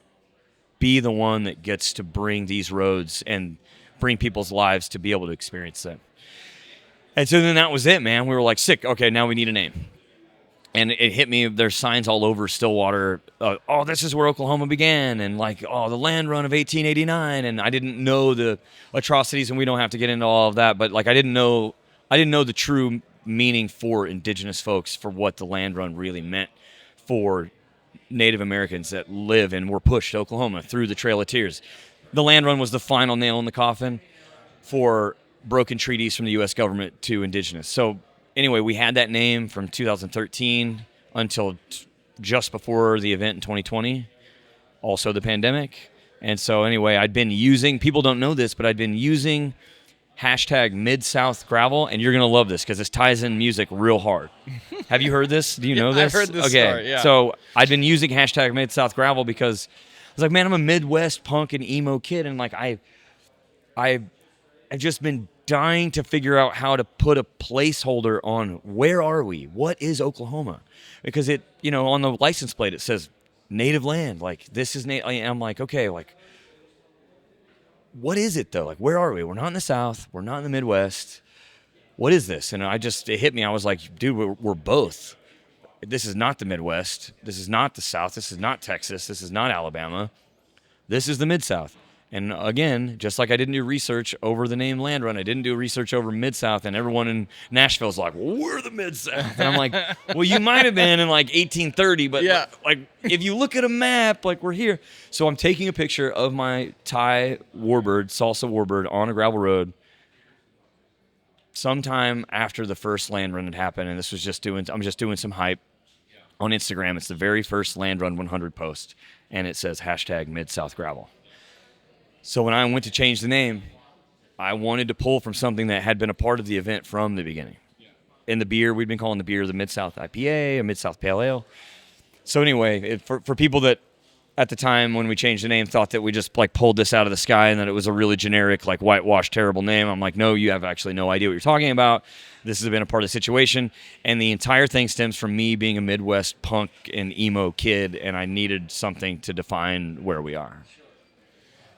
be the one that gets to bring these roads and bring people's lives to be able to experience them. And so then that was it, man. We were like, sick. Okay, now we need a name. And it hit me, there's signs all over Stillwater. This is where Oklahoma began. And like, the land run of 1889. And I didn't know the atrocities, and we don't have to get into all of that. But like, I didn't know the true meaning for indigenous folks, for what the land run really meant for Native Americans that live and were pushed to Oklahoma through the Trail of Tears. The land run was the final nail in the coffin for broken treaties from the U.S. government to indigenous. So anyway, we had that name from 2013 until just before the event in 2020, also the pandemic. And so anyway, people don't know this, but I'd been using hashtag Mid-South Gravel, and you're going to love this because this ties in music real hard. Have you heard this? Do you know this? I've heard this story, yeah. So I've been using hashtag Mid-South Gravel because I was like, man, I'm a Midwest punk and emo kid, and like I've just been dying to figure out how to put a placeholder on where are we? What is Oklahoma? Because it, on the license plate it says native land. Like, this is native. I'm like, okay, like, what is it though? Like, where are we? We're not in the South. We're not in the Midwest. What is this? And it hit me. I was like, dude, we're both. This is not the Midwest. This is not the South. This is not Texas. This is not Alabama. This is the Mid-South. And again, just like I didn't do research over the name Land Run, I didn't do research over Mid-South, and everyone in Nashville's like, well, we're the Mid-South. And I'm like, well, you might have been in like 1830, but yeah. like if you look at a map, like, we're here. So I'm taking a picture of my Thai warbird, salsa warbird, on a gravel road sometime after the first Land Run had happened, and I'm just doing some hype on Instagram. It's the very first Land Run 100 post, and it says hashtag Mid-South Gravel. So when I went to change the name, I wanted to pull from something that had been a part of the event from the beginning. In the beer, we'd been calling the beer the Mid-South IPA, a Mid-South Pale Ale. So anyway, for people that at the time when we changed the name, thought that we just like pulled this out of the sky and that it was a really generic, like whitewashed, terrible name. I'm like, no, you have actually no idea what you're talking about. This has been a part of the situation. And the entire thing stems from me being a Midwest punk and emo kid, and I needed something to define where we are.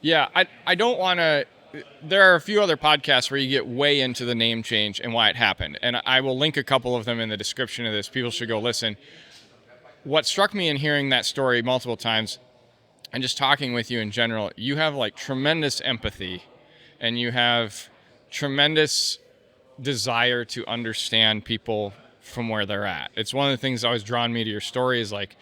Yeah, I don't want to. There are a few other podcasts where you get way into the name change and why it happened. And I will link a couple of them in the description of this. People should go listen. What struck me in hearing that story multiple times and just talking with you in general, you have like tremendous empathy and you have tremendous desire to understand people from where they're at. It's one of the things that always drawn me to your story is like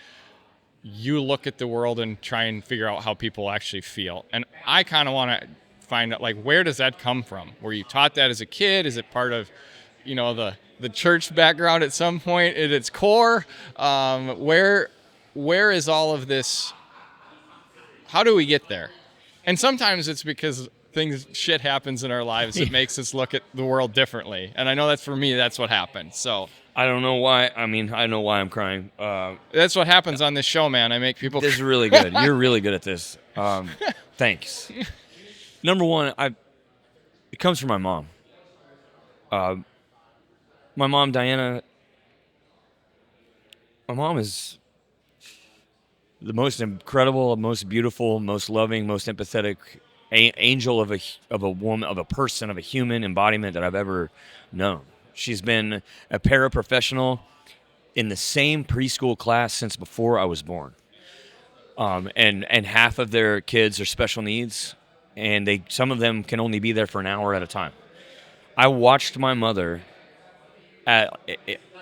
you look at the world and try and figure out how people actually feel. And I kind of want to find out, like, where does that come from? Were you taught that as a kid? Is it part of, the church background at some point at its core? Where is all of this? How do we get there? And sometimes it's because shit happens in our lives that makes us look at the world differently. And I know that for me, that's what happened. So I don't know why. I know why I'm crying. That's what happens on this show, man. I make people. This is really good. You're really good at this. Thanks. Number one, it comes from my mom. My mom, Diana. My mom is the most incredible, most beautiful, most loving, most empathetic angel of a woman, of a person, of a human embodiment that I've ever known. She's been a paraprofessional in the same preschool class since before I was born. And half of their kids are special needs, and some of them can only be there for an hour at a time. I watched my mother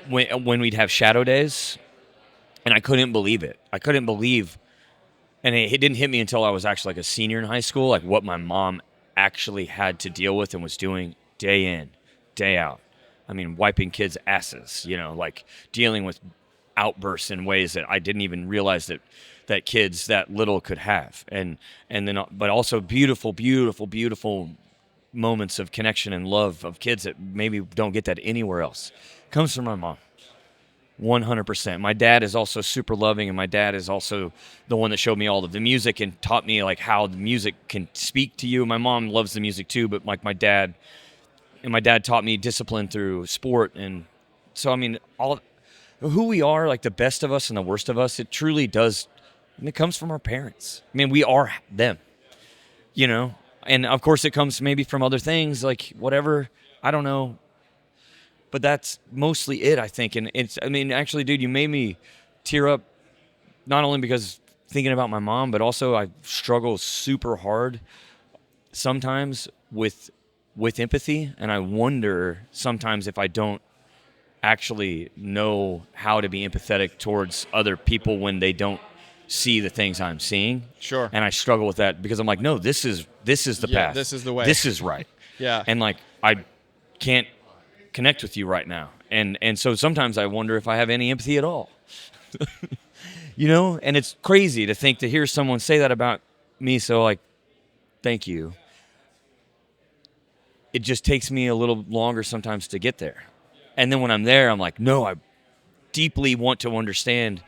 when we'd have shadow days, and I couldn't believe it. And it didn't hit me until I was actually like a senior in high school, like what my mom actually had to deal with and was doing day in, day out. I mean, wiping kids' asses, like dealing with outbursts in ways that I didn't even realize that kids that little could have. But also beautiful, beautiful, beautiful moments of connection and love of kids that maybe don't get that anywhere else. Comes from my mom. 100%. My dad is also super loving, and my dad is also the one that showed me all of the music and taught me like how the music can speak to you. My mom loves the music too, but like my dad taught me discipline through sport. And so, I mean, all who we are, like the best of us and the worst of us, it truly does. And it comes from our parents. I mean, we are them, and of course it comes maybe from other things, like whatever, I don't know. But that's mostly it, I think. And actually, dude, you made me tear up, not only because thinking about my mom, but also I struggle super hard sometimes with empathy. And I wonder sometimes if I don't actually know how to be empathetic towards other people when they don't see the things I'm seeing. Sure. And I struggle with that because I'm like, no, this is the path. This is the way. This is right. Yeah. And like, I can't connect with you right now. And so sometimes I wonder if I have any empathy at all. And it's crazy to hear someone say that about me. So like, thank you. It just takes me a little longer sometimes to get there. And then when I'm there, I'm like, no, I deeply want to understand.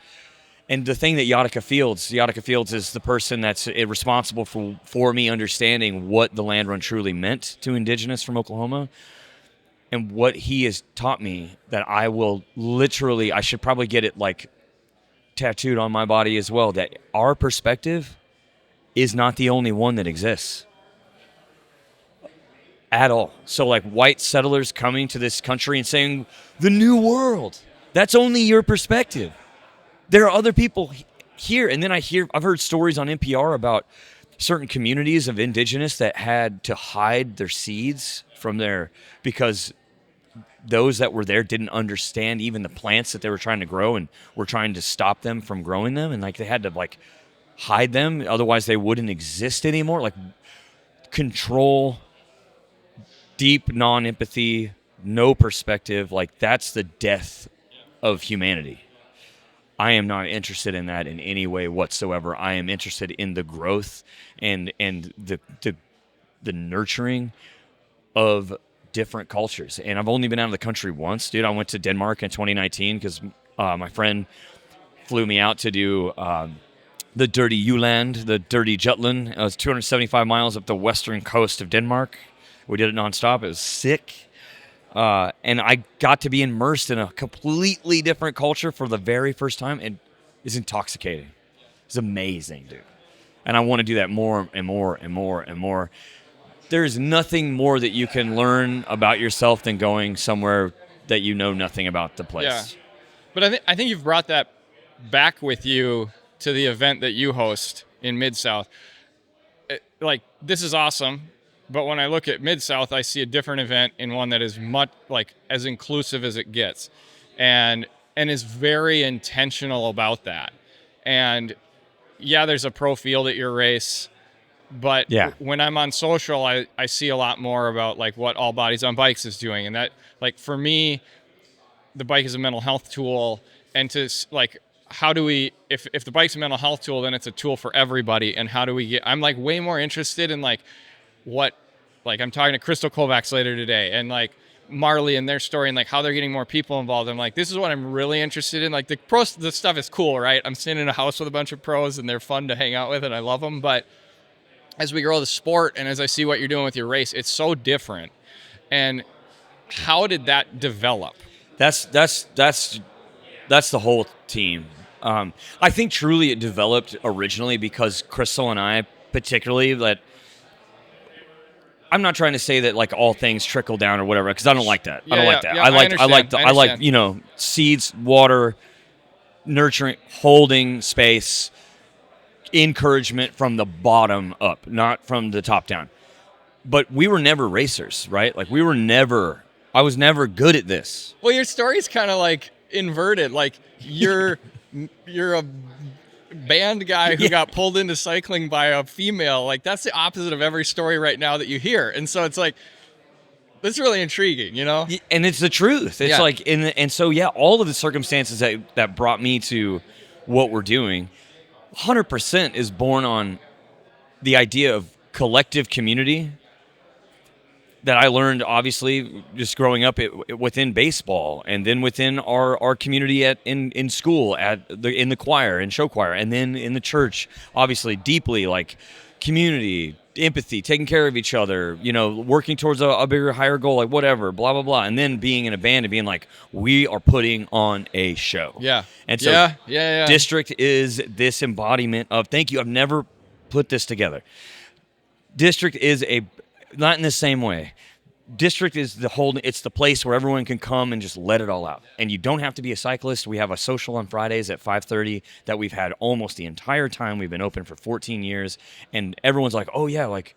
And the thing that Yadika Fields is the person that's responsible for me understanding what the land run truly meant to indigenous from Oklahoma. And what he has taught me that I will literally, I should probably get it like tattooed on my body as well, that our perspective is not the only one that exists at all. So like white settlers coming to this country and saying, the new world, that's only your perspective. There are other people here. And then I've heard stories on NPR about certain communities of indigenous that had to hide their seeds because those that were there didn't understand even the plants that they were trying to grow and were trying to stop them from growing them. And like they had to like hide them. Otherwise they wouldn't exist anymore. Like control, deep non-empathy, no perspective. Like that's the death of humanity. I am not interested in that in any way whatsoever. I am interested in the growth and the nurturing of different cultures. And I've only been out of the country once, dude. I went to Denmark in 2019 because my friend flew me out to do the dirty Uland, the dirty Jutland. It was 275 miles up the western coast of Denmark. We did it nonstop. It was sick. And I got to be immersed in a completely different culture for the very first time. It is intoxicating. It's amazing, dude. And I want to do that more and more and more and more. There's nothing more that you can learn about yourself than going somewhere that you know nothing about the place. Yeah. But I think you've brought that back with you to the event that you host in Mid-South. Like, this is awesome. But when I look at Mid-South, I see a different event in one that is much like as inclusive as it gets, and is very intentional about that. And yeah, there's a pro field at your race, but when I'm on social, I see a lot more about like what All Bodies on Bikes is doing, and that, like, for me, the bike is a mental health tool, and to like, how do we, if the bike's a mental health tool, then it's a tool for everybody, and how do we get? I'm like way more interested in like what, like, I'm talking to Crystal Kovacs later today, and like Marley and their story, and like how they're getting more people involved. I'm like, this is what I'm really interested in. Like the stuff is cool, right? I'm sitting in a house with a bunch of pros, and they're fun to hang out with, and I love them. But as we grow the sport, and as I see what you're doing with your race, it's so different. And how did that develop? That's the whole team. I think truly it developed originally because Crystal and I, particularly, that I'm not trying to say that like all things trickle down or whatever, because I don't like that. I don't like that. I like seeds, water, nurturing, holding space, encouragement from the bottom up, not from the top down. But we were never racers, right? Like I was never good at this. Well, your story's kind of like inverted. Like you're a band guy who got pulled into cycling by a female. Like that's the opposite of every story right now that you hear. And so it's like, that's really intriguing, you know? And it's the truth. It's like, all of the circumstances that brought me to what we're doing, 100% is born on the idea of collective community that I learned, obviously, just growing up within baseball, and then within our community in school, in the choir and show choir, and then in the church, obviously, deeply, like community, empathy, taking care of each other, working towards a bigger, higher goal, like whatever, blah, blah, blah. And then being in a band and being like, we are putting on a show. Yeah. And so District is this embodiment of, thank you, I've never put this together. District is not in the same way. District is it's the place where everyone can come and just let it all out. And you don't have to be a cyclist. We have a social on Fridays at 5:30 that we've had almost the entire time. We've been open for 14 years. And everyone's like, oh yeah, like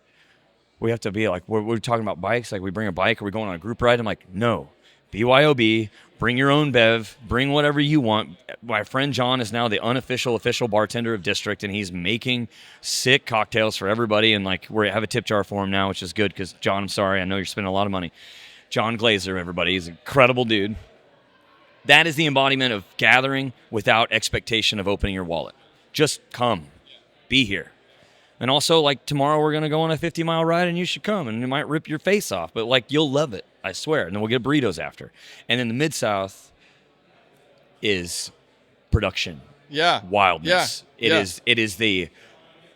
we have to be like, we're talking about bikes. Like we bring a bike, are we going on a group ride? I'm like, no, BYOB, bring your own bev, bring whatever you want. My friend John is now the official bartender of District, and he's making sick cocktails for everybody. And like we have a tip jar for him now, which is good because John, I'm sorry, I know you're spending a lot of money. John Glazer, everybody, he's an incredible dude. That is the embodiment of gathering without expectation of opening your wallet. Just come, be here. And also, like, tomorrow we're going to go on a 50-mile ride, and you should come, and it might rip your face off, but like you'll love it, I swear. And then we'll get burritos after. And then the Mid-South is production. Yeah. Wildness. Yeah.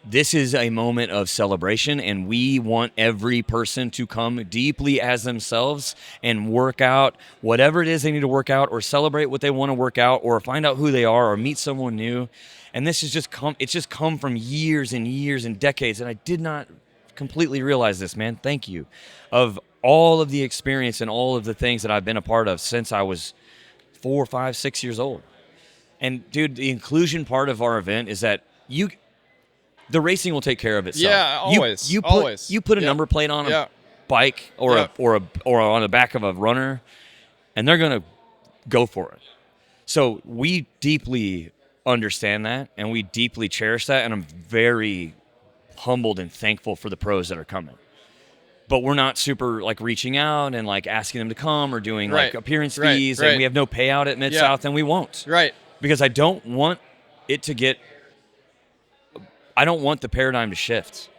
This is a moment of celebration, and we want every person to come deeply as themselves and work out whatever it is they need to work out, or celebrate what they want to work out, or find out who they are, or meet someone new. And this has just come from years and years and decades, and I did not completely realize this, man. Thank you. Of all of the experience and all of the things that I've been a part of since I was 4, 5, 6 years old. And dude, the inclusion part of our event is that the racing will take care of itself. Yeah, always. You put a number plate on a bike or on the back of a runner, and they're gonna go for it. So we deeply understand that, and we deeply cherish that, and I'm very humbled and thankful for the pros that are coming. But we're not super like reaching out and like asking them to come or doing like appearance fees, and we have no payout at Mid-South, and we won't. Right. Because I don't want the paradigm to shift.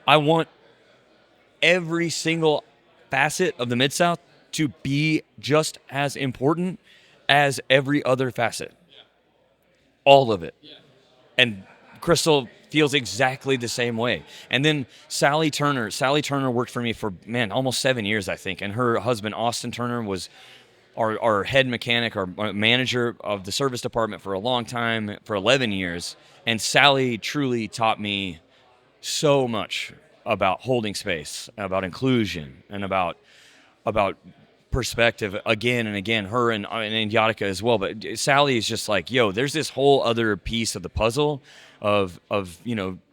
I want every single facet of the Mid-South to be just as important as every other facet. All of it. And Crystal feels exactly the same way. And then Sally Turner worked for me for, man, almost 7 years, I think. And her husband, Austin Turner, was our head mechanic, our manager of the service department for a long time, for 11 years. And Sally truly taught me so much about holding space, about inclusion, and about perspective again and again, her and Yatica as well. But Sally is just like, yo, there's this whole other piece of the puzzle of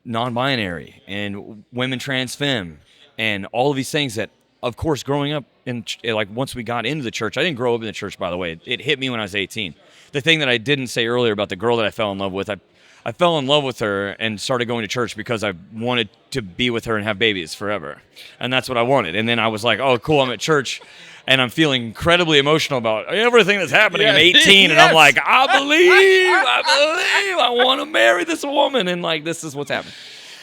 non-binary and women trans femme and all of these things that, of course, growing up in, like, once we got into the church, I didn't grow up in the church, by the way. It hit me when I was 18. The thing that I didn't say earlier about the girl that I fell in love with, I fell in love with her and started going to church because I wanted to be with her and have babies forever. And that's what I wanted. And then I was like, oh, cool, I'm at church. And I'm feeling incredibly emotional about everything that's happening. I'm 18, and I'm like, I believe, I want to marry this woman, and like, this is what's happening.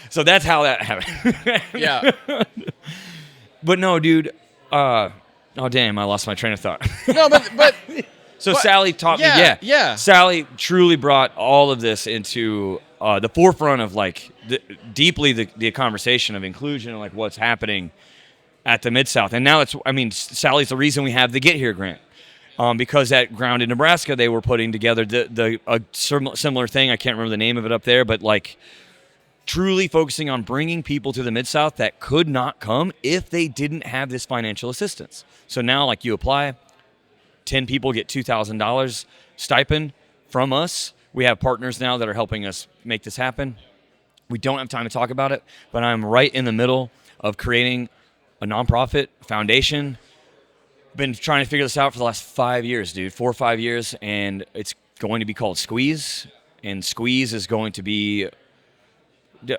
So that's how that happened. Yeah. But no, dude. Oh damn, I lost my train of thought. No, but so Sally taught me. Yeah. Sally truly brought all of this into the forefront of like deeply the conversation of inclusion and like what's happening at the Mid-South. And now Sally's the reason we have the Get Here grant. Because at Ground in Nebraska, they were putting together a similar thing. I can't remember the name of it up there, but like truly focusing on bringing people to the Mid-South that could not come if they didn't have this financial assistance. So now, like, you apply, 10 people get $2,000 stipend from us. We have partners now that are helping us make this happen. We don't have time to talk about it, but I'm right in the middle of creating a nonprofit foundation. Been trying to figure this out for the last 5 years, dude, 4 or 5 years, and it's going to be called Squeeze. And Squeeze is going to be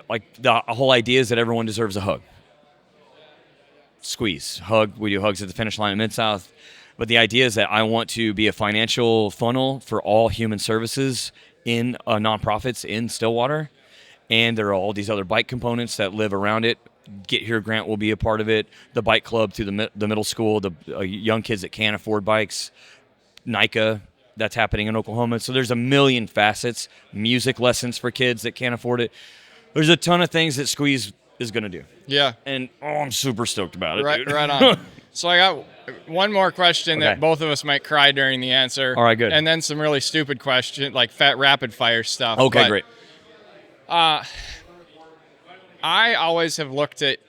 like the whole idea is that everyone deserves a hug. Squeeze, hug. We do hugs at the finish line at Mid-South. But the idea is that I want to be a financial funnel for all human services in nonprofits in Stillwater. And there are all these other bike components that live around it. Get Here grant will be a part of it. The bike club through the middle school, the young kids that can't afford bikes. NICA, that's happening in Oklahoma. So there's a million facets. Music lessons for kids that can't afford it. There's a ton of things that Squeeze is going to do. Yeah. And I'm super stoked about it, dude. Right on. So I got one more question that both of us might cry during the answer. All right, good. And then some really stupid question, like rapid fire stuff. Okay, great. I always have looked at,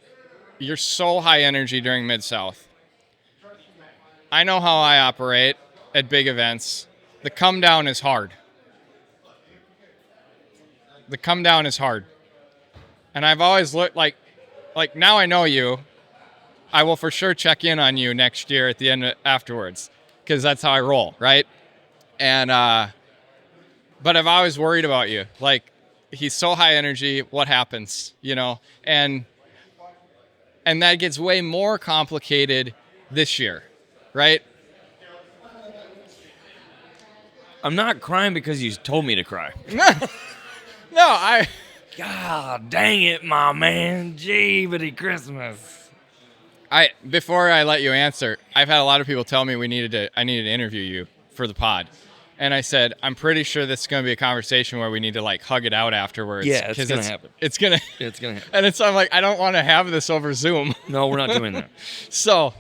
you're so high energy during Mid-South. I know how I operate at big events. The come down is hard. And I've always looked like now I know you. I will for sure check in on you next year at the end afterwards, because that's how I roll, right? And but I've always worried about you. Like, he's so high energy, what happens, and that gets way more complicated this year, right? I'm not crying because you told me to cry. No, God dang it, my man. Jeebity Christmas. Before I let you answer, I've had a lot of people tell me I needed to interview you for the pod. And I said, I'm pretty sure this is going to be a conversation where we need to like hug it out afterwards. Yeah, it's going to happen. It's going to happen. And I'm like, I don't want to have this over Zoom. No, we're not doing that. So.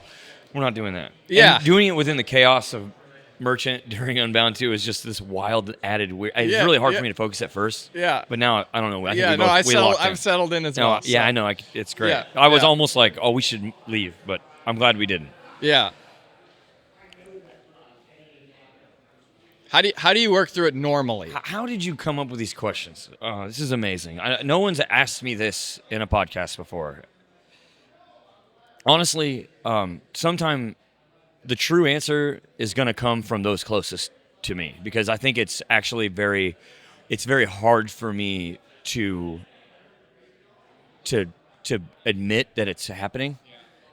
We're not doing that. Yeah. And doing it within the chaos of Merchant during Unbound 2 is just this wild added weird. It's really hard for me to focus at first. Yeah. But now, I don't know. I've settled in as well. Yeah, I know. It's great. Yeah, I was almost like, we should leave, but I'm glad we didn't. Yeah. How do you work through it normally? How did you come up with these questions? This is amazing. No one's asked me this in a podcast before. Honestly, sometime the true answer is going to come from those closest to me, because I think it's actually very hard for me to admit that it's happening,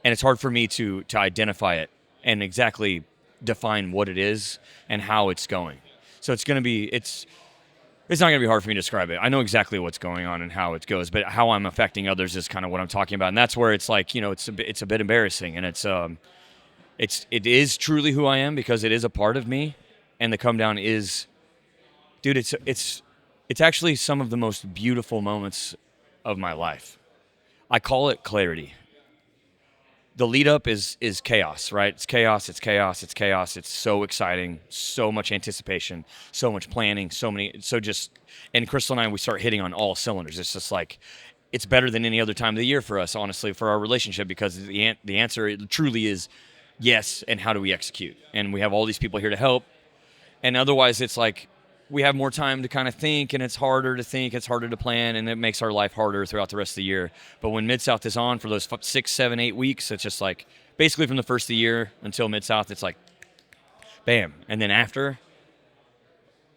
and it's hard for me to identify it and exactly define what it is and how it's going. So it's not going to be hard for me to describe it. I know exactly what's going on and how it goes, but how I'm affecting others is kind of what I'm talking about. And that's where it's like, it's a bit embarrassing, and it is truly who I am, because it is a part of me. And the come down is, dude, it's It's actually some of the most beautiful moments of my life. I call it clarity. The lead up is chaos, right? It's chaos, it's chaos, it's chaos. It's so exciting, so much anticipation, so much planning, and Crystal and I, we start hitting on all cylinders. It's just like, it's better than any other time of the year for us, honestly, for our relationship, because the answer it truly is yes, and how do we execute? And we have all these people here to help. And otherwise, it's like we have more time to kind of think, and it's harder to think, it's harder to plan, and it makes our life harder throughout the rest of the year. But when Mid-South is on for those 6, 7, 8 weeks, it's just like basically from the first of the year until Mid-South, it's like bam. And then after,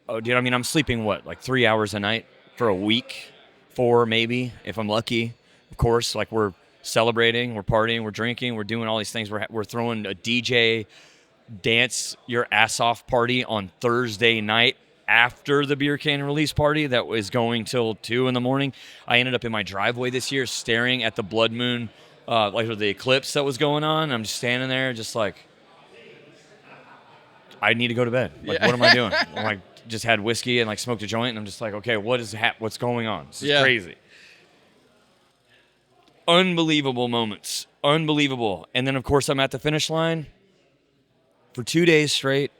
I'm sleeping like 3 hours a night for a week, 4 maybe, if I'm lucky. Of course, like we're celebrating, we're partying, we're drinking, we're doing all these things. We're throwing a DJ dance your ass off party on Thursday night after the beer can release party that was going till 2 in the morning. I ended up in my driveway this year staring at the blood moon, like the eclipse that was going on. I'm just standing there just like, I need to go to bed. Like, What am I doing? I'm like, just had whiskey and like smoked a joint, and I'm just like, okay, what's going on? This is crazy. Unbelievable moments. Unbelievable. And then of course I'm at the finish line for 2 days straight.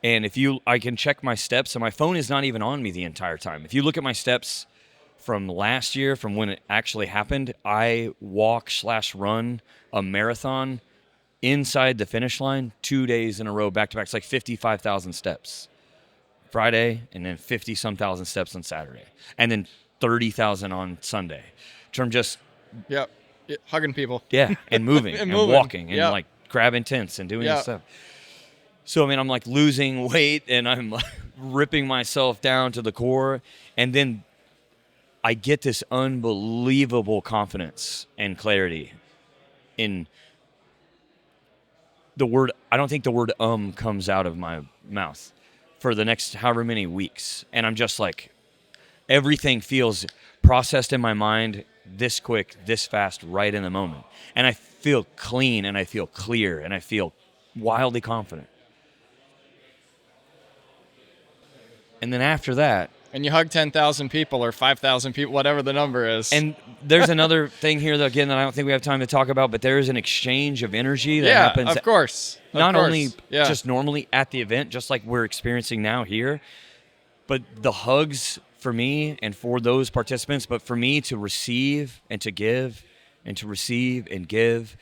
And I can check my steps, and my phone is not even on me the entire time. If you look at my steps from last year, from when it actually happened, I walk/run a marathon inside the finish line 2 days in a row, back to back. It's like 55,000 steps Friday, and then 50-some thousand steps on Saturday, and then 30,000 on Sunday. From just hugging people, and moving and walking and like grabbing tents and doing this stuff. So, I'm like losing weight, and I'm like ripping myself down to the core. And then I get this unbelievable confidence and clarity in the word. I don't think the word comes out of my mouth for the next however many weeks. And I'm just like, everything feels processed in my mind this quick, this fast, right in the moment. And I feel clean, and I feel clear, and I feel wildly confident. And then after that... And you hug 10,000 people or 5,000 people, whatever the number is. And there's another thing here, that I don't think we have time to talk about, but there is an exchange of energy that happens. Of course. Only just normally at the event, just like we're experiencing now here, but the hugs for me and for those participants, but for me to receive and to give, and to receive and give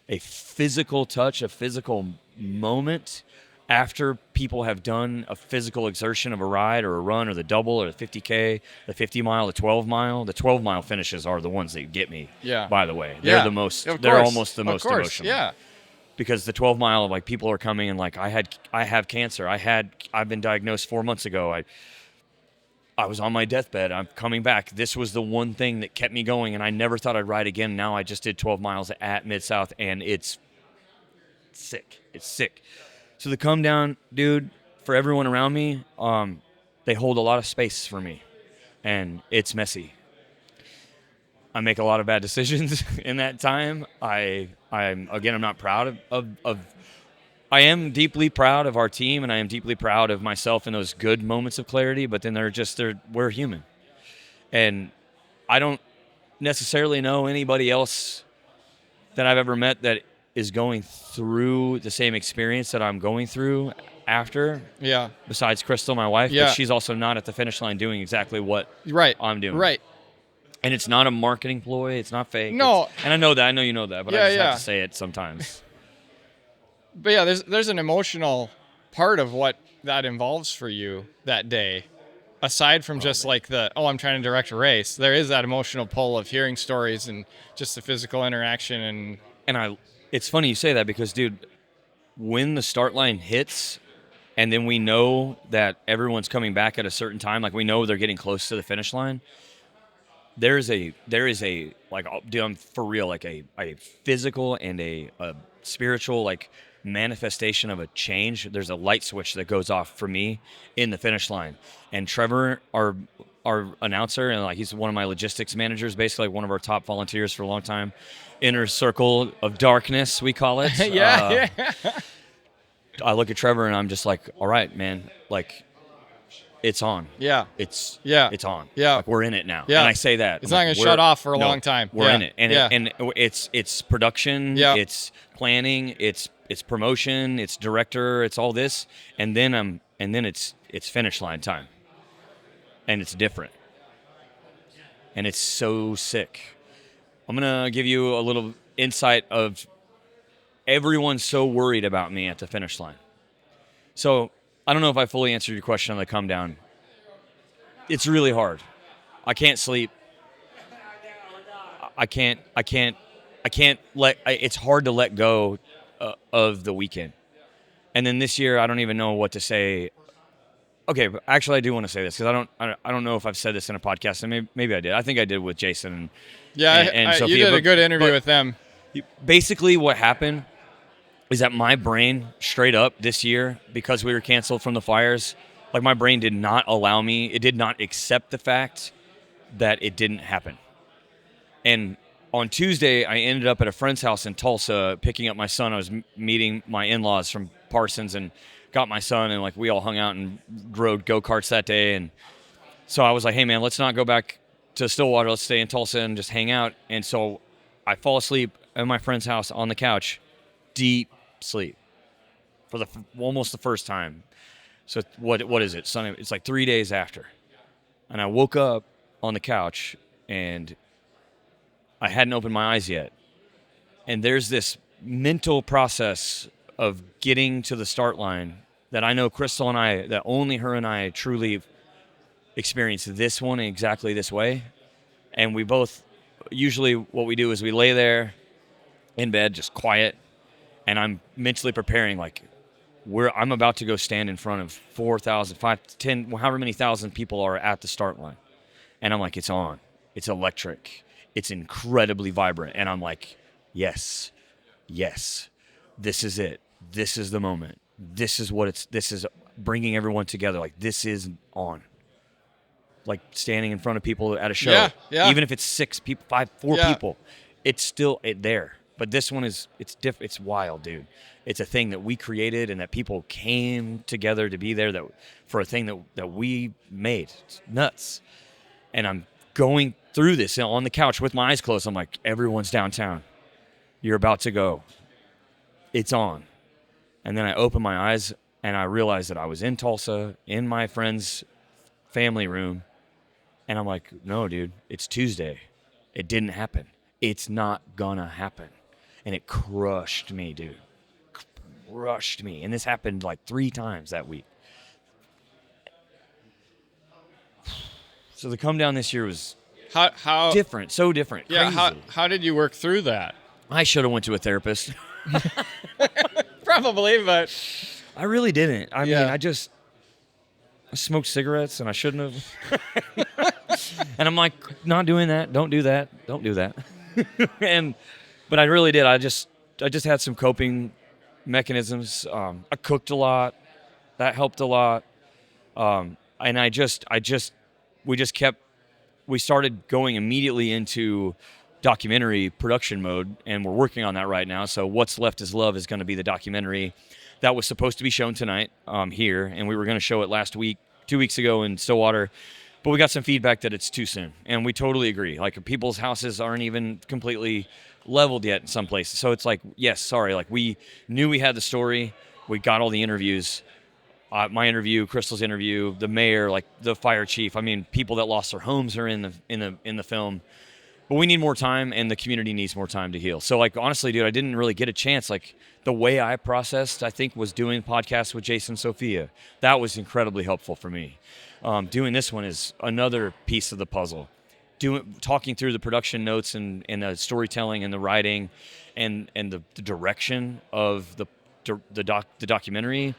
a physical touch, a physical moment after people have done a physical exertion of a ride or a run or the double or the 50K, the 50 mile, the 12 mile. The 12 mile finishes are the ones that get me, by the way. They're the most, they're almost the most emotional. Yeah. Because the 12 mile, like, people are coming and like, I have cancer. I've been diagnosed 4 months ago. I was on my deathbed. I'm coming back. This was the one thing that kept me going, and I never thought I'd ride again. Now I just did 12 miles at Mid-South, and it's sick. It's sick. So the come down, dude, for everyone around me, they hold a lot of space for me, and it's messy. I make a lot of bad decisions in that time. I'm not proud of I am deeply proud of our team, and I am deeply proud of myself in those good moments of clarity, but then we're human. And I don't necessarily know anybody else that I've ever met that is going through the same experience that I'm going through after. Yeah. Besides Crystal, my wife, but she's also not at the finish line doing exactly what I'm doing. Right. And it's not a marketing ploy. It's not fake. No. And I know that. I know you know that, but I just have to say it sometimes. But yeah, there's an emotional part of what that involves for you that day. Aside from just like I'm trying to direct a race, there is that emotional pull of hearing stories and just the physical interaction. And it's funny you say that, because, dude, when the start line hits and then we know that everyone's coming back at a certain time, like we know they're getting close to the finish line, there is a like, dude, I'm for real, like a physical and a spiritual, like, manifestation of a change. There's a light switch that goes off for me in the finish line. And Trevor, our announcer, and like, he's one of my logistics managers, basically like one of our top volunteers for a long time. Inner circle of darkness, we call it. I look at Trevor and I'm just like, all right, man, like, it's on. Yeah. It's on. Yeah. Like we're in it now. Yeah. And I say that. It's not going to shut off for a long time. We're in it. And yeah. it's production, Yeah. it's planning, it's promotion, it's director, it's all this, and then it's finish line time. And it's different. And it's so sick. I'm going to give you a little insight of everyone's so worried about me at the finish line. So I don't know if I fully answered your question on the come down. It's really hard. I can't sleep. It's hard to let go of the weekend. And then this year, I don't even know what to say. Okay, but actually, I do want to say this because I don't know if I've said this in a podcast, and maybe I did. I think I did with Jason. And Sophia. You did a good interview with them. Basically, what happened is that my brain, straight up this year, because we were canceled from the fires, like my brain did not allow me. It did not accept the fact that it didn't happen. And on Tuesday, I ended up at a friend's house in Tulsa picking up my son. I was meeting my in-laws from Parsons and got my son, and like we all hung out and rode go-karts that day. And so I was like, hey man, let's not go back to Stillwater. Let's stay in Tulsa and just hang out. And so I fall asleep at my friend's house on the couch, deep sleep for almost the first time. So what is it? Sunday. It's like 3 days after. And I woke up on the couch and I hadn't opened my eyes yet. And there's this mental process of getting to the start line that I know Crystal and I, that only her and I truly experienced this one exactly this way. And we both, usually what we do is we lay there in bed, just quiet, and I'm mentally preparing, like, I'm about to go stand in front of 4,000, 5, 10, however many thousand people are at the start line. And I'm like, it's on. It's electric. It's incredibly vibrant. And I'm like, yes, this is it. This is the moment. This is bringing everyone together. Like, this is on. Like standing in front of people at a show. Yeah. Even if it's 6 people, 4 people, it's still there. But this one it's different. It's wild, dude. It's a thing that we created and that people came together to be there for a thing that we made. It's nuts. And I'm going through this on the couch with my eyes closed. I'm like, everyone's downtown. You're about to go. It's on. And then I open my eyes and I realized that I was in Tulsa in my friend's family room. And I'm like, no, dude, it's Tuesday. It didn't happen. It's not gonna happen. And it crushed me, dude. Crushed me. And this happened like 3 times that week. So the come down this year was how different, so different. Yeah, crazy. how did you work through that? I should have went to a therapist. Probably, but I really didn't. I mean, I smoked cigarettes and I shouldn't have. And I'm like, not doing that. Don't do that. Don't do that. But I really did. I just had some coping mechanisms. I cooked a lot. That helped a lot. And we started going immediately into documentary production mode, and we're working on that right now. So What's Left Is Love is going to be the documentary that was supposed to be shown tonight here, and we were going to show it 2 weeks ago in Stillwater, but we got some feedback that it's too soon, and we totally agree. Like, people's houses aren't even completely leveled yet in some places. So it's like, yes, sorry, like we knew we had the story, we got all the interviews, my interview, Crystal's interview, the mayor, like the fire chief. I mean, people that lost their homes are in the film. But we need more time, and the community needs more time to heal. So, like, honestly, dude, I didn't really get a chance. Like, the way I processed, I think, was doing podcasts with Jason and Sophia. That was incredibly helpful for me. Doing this one is another piece of the puzzle. Talking through the production notes and the storytelling and the writing and the direction of the documentary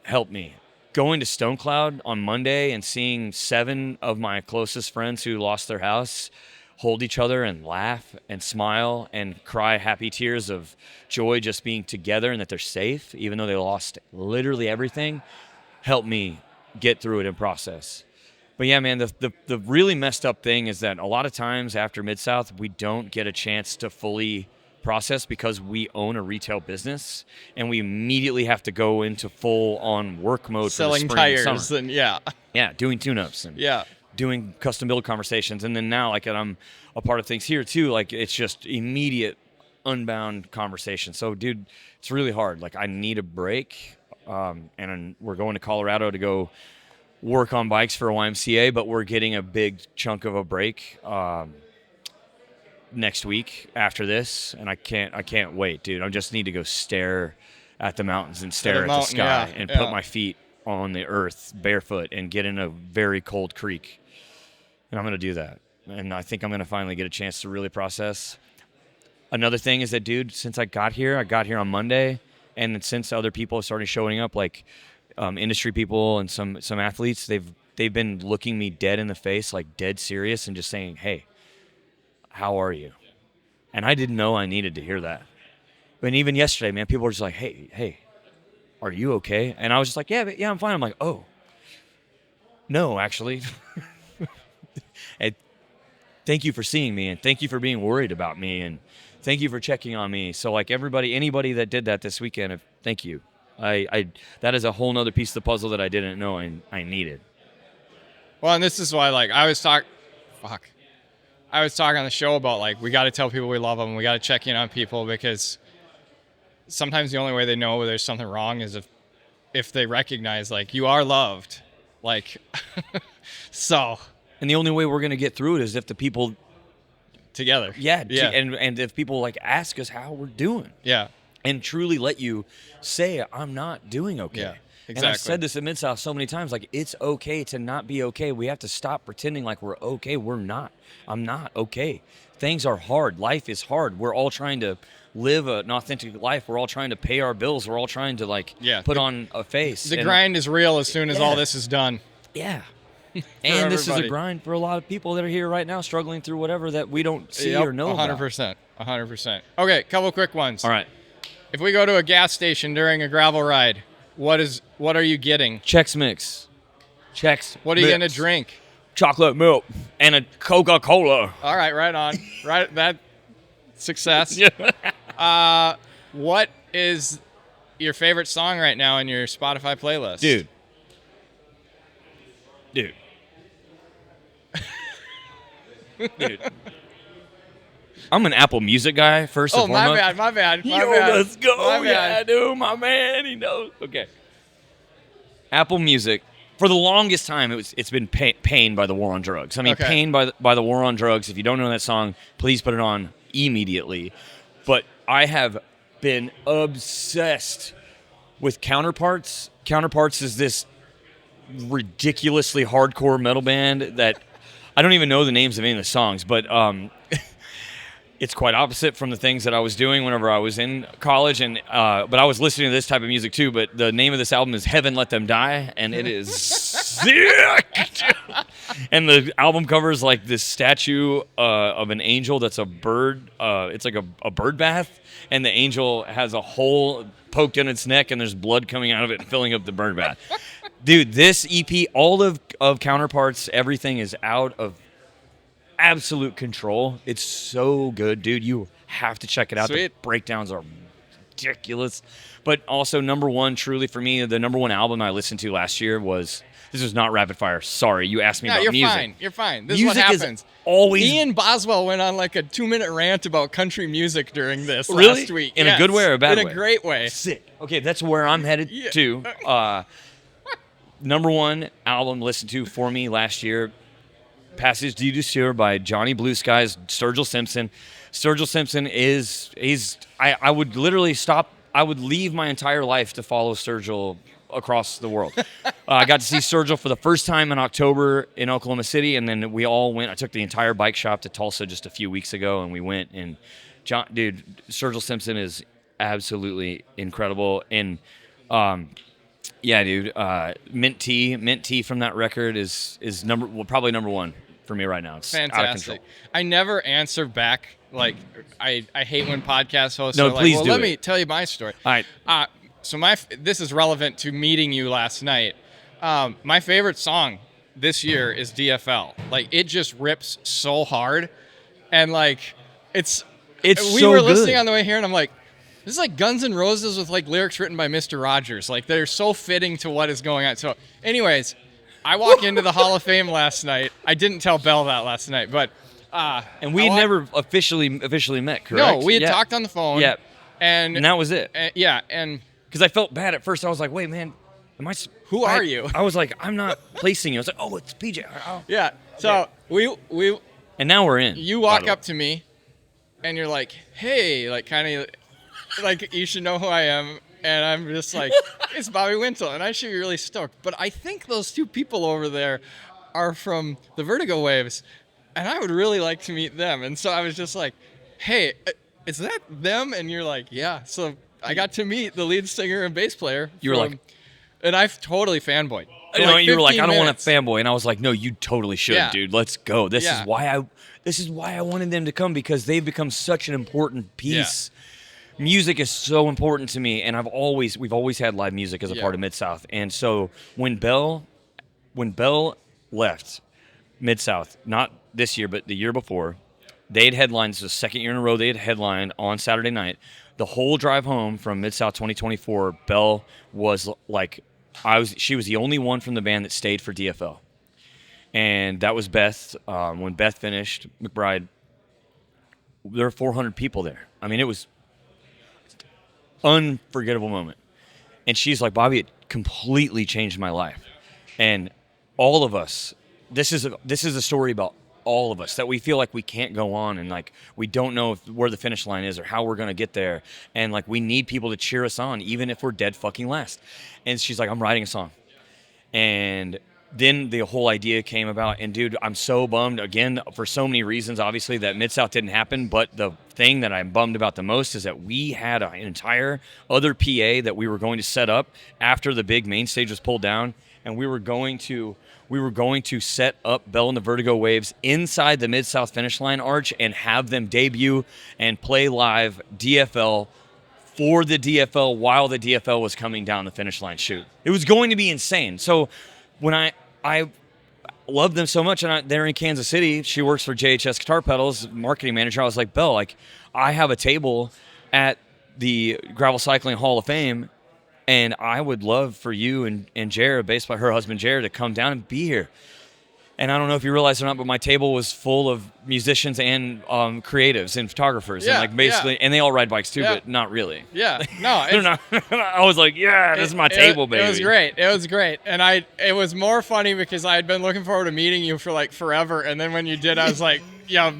helped me. Going to Stone Cloud on Monday and seeing 7 of my closest friends who lost their house hold each other and laugh and smile and cry happy tears of joy just being together and that they're safe, even though they lost literally everything, helped me get through it and process. But yeah, man, the really messed up thing is that a lot of times after Mid-South, we don't get a chance to fully process because we own a retail business and we immediately have to go into full on work mode Selling for the spring and tires summer. and Doing tune-ups and yeah. doing custom build conversations. And then now, like, I'm a part of things here too. Like, it's just immediate unbound conversation. So, dude, it's really hard. Like, I need a break. And we're going to Colorado to go work on bikes for a YMCA, but we're getting a big chunk of a break next week after this, and I can't wait, dude. I just need to go stare at the mountains and stare at the sky and put my feet on the earth barefoot and get in a very cold creek. And I'm going to do that. And I think I'm going to finally get a chance to really process. Another thing is that, dude, since I got here on Monday, and since other people started showing up, like industry people and some athletes, they've been looking me dead in the face, like dead serious, and just saying, "Hey, how are you?" And I didn't know I needed to hear that. But even yesterday, man, people were just like, hey, are you okay? And I was just like, yeah, I'm fine. I'm like, oh, no, actually. And thank you for seeing me, and thank you for being worried about me, and thank you for checking on me. So, like, anybody that did that this weekend, thank you. That is a whole nother piece of the puzzle that I didn't know I needed. Well, and this is why, like, I was talking on the show about, like, we got to tell people we love them. We got to check in on people, because sometimes the only way they know there's something wrong is if they recognize, like, you are loved. Like, so. And the only way we're going to get through it is if the people together. Yeah. And if people, like, ask us how we're doing. Yeah. And truly let you say, I'm not doing okay. Yeah. Exactly. And I've said this at Mid-South so many times, like, it's okay to not be okay. We have to stop pretending like we're okay. We're not. I'm not okay. Things are hard. Life is hard. We're all trying to live an authentic life. We're all trying to pay our bills. We're all trying to, like, put on a face. The grind is real as soon as all this is done. Yeah. And this is a grind for a lot of people that are here right now struggling through whatever that we don't see or know 100%. 100%. Okay, couple quick ones. All right. If we go to a gas station during a gravel ride, what are you getting? Chex Mix. What are you going to drink? Chocolate milk and a Coca-Cola. All right, right on. Right, that success. What is your favorite song right now in your Spotify playlist? Dude. I'm an Apple Music guy, first and foremost. My bad. Let's go. My bad. Dude, my man, he knows. Okay. Apple Music. For the longest time, it's been Pain by the War on Drugs. I mean, okay. Pain by the War on Drugs. If you don't know that song, please put it on immediately. But I have been obsessed with Counterparts. Counterparts is this ridiculously hardcore metal band that I don't even know the names of any of the songs, but it's quite opposite from the things that I was doing whenever I was in college. And but I was listening to this type of music too. But the name of this album is Heaven Let Them Die, and it is sick. And the album cover is like this statue of an angel that's a bird. It's like a bird bath, and the angel has a hole poked in its neck, and there's blood coming out of it and filling up the bird bath. Dude, this EP, all of Counterparts, everything is out of absolute control. It's so good, dude. You have to check it out. Sweet. The breakdowns are ridiculous. But also, number one, truly for me, the number one album I listened to last year was, this was not rapid fire. Sorry, you asked me about music. You're fine. This music is what happens. Is always Ian Boswell went on like a 2-minute rant about country music during this really? last week. In a good way or a bad way? In a great way. Sick. Okay, that's where I'm headed to. Number one album listened to for me last year, Passage du Dessert by Johnny Blue Skies, Sturgill Simpson. Sturgill Simpson I would literally I would leave my entire life to follow Sturgill across the world. I got to see Sturgill for the first time in October in Oklahoma City, and then we all went. I took the entire bike shop to Tulsa just a few weeks ago, and we went. And Sturgill Simpson is absolutely incredible. And yeah, dude, Mint Tea from that record is probably number one for me right now. It's fantastic. Out of control. I never answer back. Like, I hate when podcast hosts are like, well, let me tell you my story. All right. So this is relevant to meeting you last night. My favorite song this year is DFL. Like, it just rips so hard. And, like, it's It's we so were good. listening on the way here, and I'm like, this is like Guns N' Roses with like lyrics written by Mr. Rogers. Like they're so fitting to what is going on. So, anyways, I walk into the Hall of Fame last night. I didn't tell Belle that last night, but and we had never officially met, correct? No, we had talked on the phone. Yeah, and that was it. And because I felt bad at first. I was like, wait, man, who are you? I was like, I'm not placing you. I was like, oh, it's PJ. Oh. Yeah. So we and now we're in. You walk up to me, and you're like, hey, like kind of like you should know who I am. And I'm just like, it's Bobby Wintle. And I should be really stoked. But I think those two people over there are from the Vertigo Waves. And I would really like to meet them. And so I was just like, hey, is that them? And you're like, yeah. So I got to meet the lead singer and bass player. You were like, and I've totally fanboyed. You know, you were like, I don't want minutes. to fanboy. And I was like, no, you totally should, Yeah. dude. Let's go. This Yeah. is why I wanted them to come, because they've become such an important piece. Music is so important to me, and we've always had live music as a part of Mid-South. And so when Belle left Mid-South, not this year, but the year before, they had headlined, the second year in a row they had headlined on Saturday night. The whole drive home from Mid-South 2024, Belle was like, she was the only one from the band that stayed for DFL. And that was Beth. When Beth finished, McBride, there were 400 people there. I mean, it was unforgettable moment. And she's like, Bobby, it completely changed my life. And all of us, this is a story about all of us, that we feel like we can't go on, and like we don't know where the finish line is or how we're going to get there, and like we need people to cheer us on even if we're dead fucking last. And she's like, I'm writing a song. And then the whole idea came about, and dude, I'm so bummed, again, for so many reasons, obviously, that Mid-South didn't happen, but the thing that I'm bummed about the most is that we had an entire other PA that we were going to set up after the big main stage was pulled down, and we were going to set up Belle and the Vertigo Waves inside the Mid-South finish line arch and have them debut and play live DFL for the DFL while the DFL was coming down the finish line chute. It was going to be insane. So when I love them so much, and they're in Kansas City. She works for JHS Guitar Pedals, marketing manager. I was like, Belle, like, I have a table at the Gravel Cycling Hall of Fame, and I would love for you and Jared, bass player, her husband Jared, to come down and be here. And I don't know if you realize or not, but my table was full of musicians and creatives and photographers, and like basically, and they all ride bikes too, but not really. Yeah, no, I was like, this is my table, baby. It was great, and it was more funny because I had been looking forward to meeting you for like forever, and then when you did, I was like, yeah,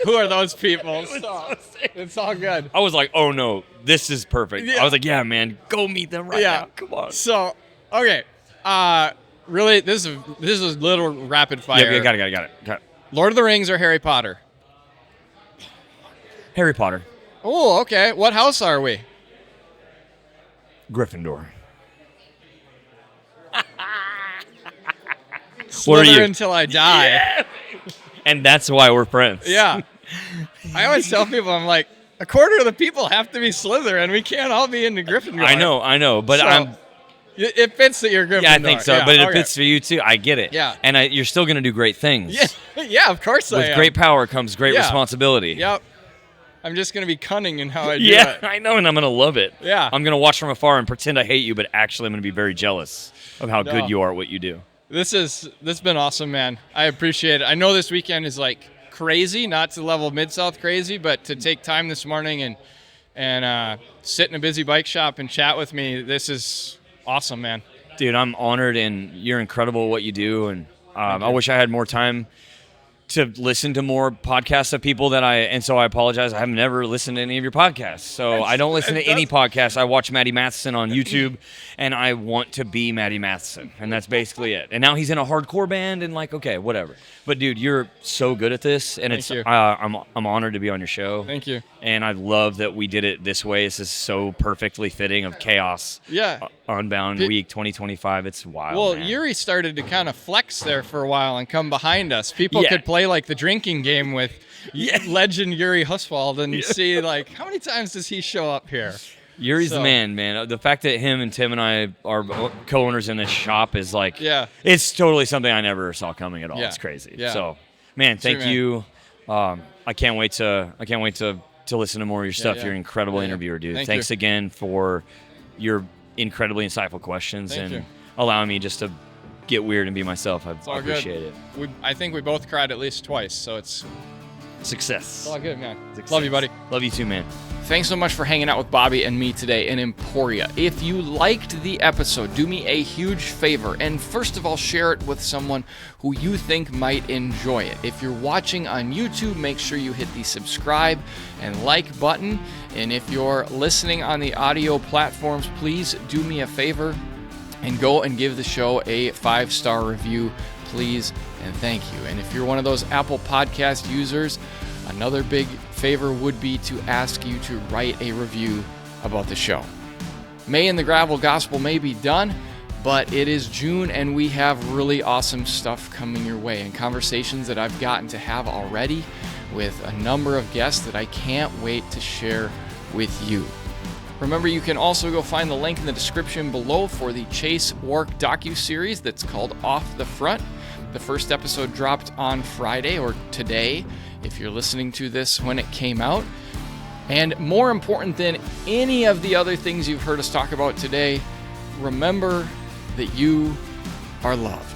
who are those people? So, it's all good. I was like, oh no, this is perfect. I was like, yeah, man, go meet them right now. Come on. So, okay, really, this is a little rapid fire. Yeah, got it. Lord of the Rings or Harry Potter? Harry Potter. Oh, okay. What house are we? Gryffindor. Slither what are you? Until I die. Yeah. And that's why we're friends. Yeah. I always tell people, I'm like, a quarter of the people have to be Slytherin. We can't all be into Gryffindor. I know, but so, it fits that you're Gryffindor. Yeah, I think so, but it fits for you too. I get it. Yeah. And you're still going to do great things. Yeah, of course I am. With great power comes great responsibility. Yep. I'm just going to be cunning in how I do it. Yeah, I know, and I'm going to love it. Yeah. I'm going to watch from afar and pretend I hate you, but actually I'm going to be very jealous of how good you are at what you do. This has been awesome, man. I appreciate it. I know this weekend is like crazy, not to the level of Mid-South crazy, but to take time this morning and sit in a busy bike shop and chat with me, this is awesome, man. Dude, I'm honored, and you're incredible at what you do, and I wish I had more time to listen to more podcasts of people so I apologize. I have never listened to any of your podcasts. So I don't listen to any podcasts. I watch Matty Matheson on YouTube, and I want to be Matty Matheson, and that's basically it. And now he's in a hardcore band, and like, okay, whatever. But dude, you're so good at this, and Thank you. I'm honored to be on your show. Thank you. And I love that we did it this way. This is so perfectly fitting of chaos. Yeah. Unbound Week 2025. It's wild. Well, man. Yuri started to kind of flex there for a while and come behind us. People could play like the drinking game with legend Yuri Huswald and see like how many times does he show up here. Yuri's the man. The fact that him and Tim and I are co-owners in this shop is like, it's totally something I never saw coming at all. It's crazy. So, man, thank you. I can't wait to to listen to more of your stuff. yeah. You're an incredible Yeah. interviewer, dude. Thank Thanks you. again for your incredibly insightful questions Thank and you. allowing me just to get weird and be myself. I all good. appreciate it. I think we both cried at least twice, so it's Success. all good, man. Success. Love you, buddy. Love you too, man. Thanks so much for hanging out with Bobby and me today in Emporia. If you liked the episode, do me a huge favor and first of all, share it with someone who you think might enjoy it. If you're watching on YouTube, make sure you hit the subscribe and like button. And if you're listening on the audio platforms, please do me a favor and go and give the show a 5-star review, please, and thank you. And if you're one of those Apple Podcast users, another big favor would be to ask you to write a review about the show. May in the Gravel Gospel may be done, but it is June and we have really awesome stuff coming your way and conversations that I've gotten to have already with a number of guests that I can't wait to share with you. Remember, you can also go find the link in the description below for the Chase Wark docuseries that's called Off the Front. The first episode dropped on Friday, or today, if you're listening to this when it came out. And more important than any of the other things you've heard us talk about today, remember that you are loved.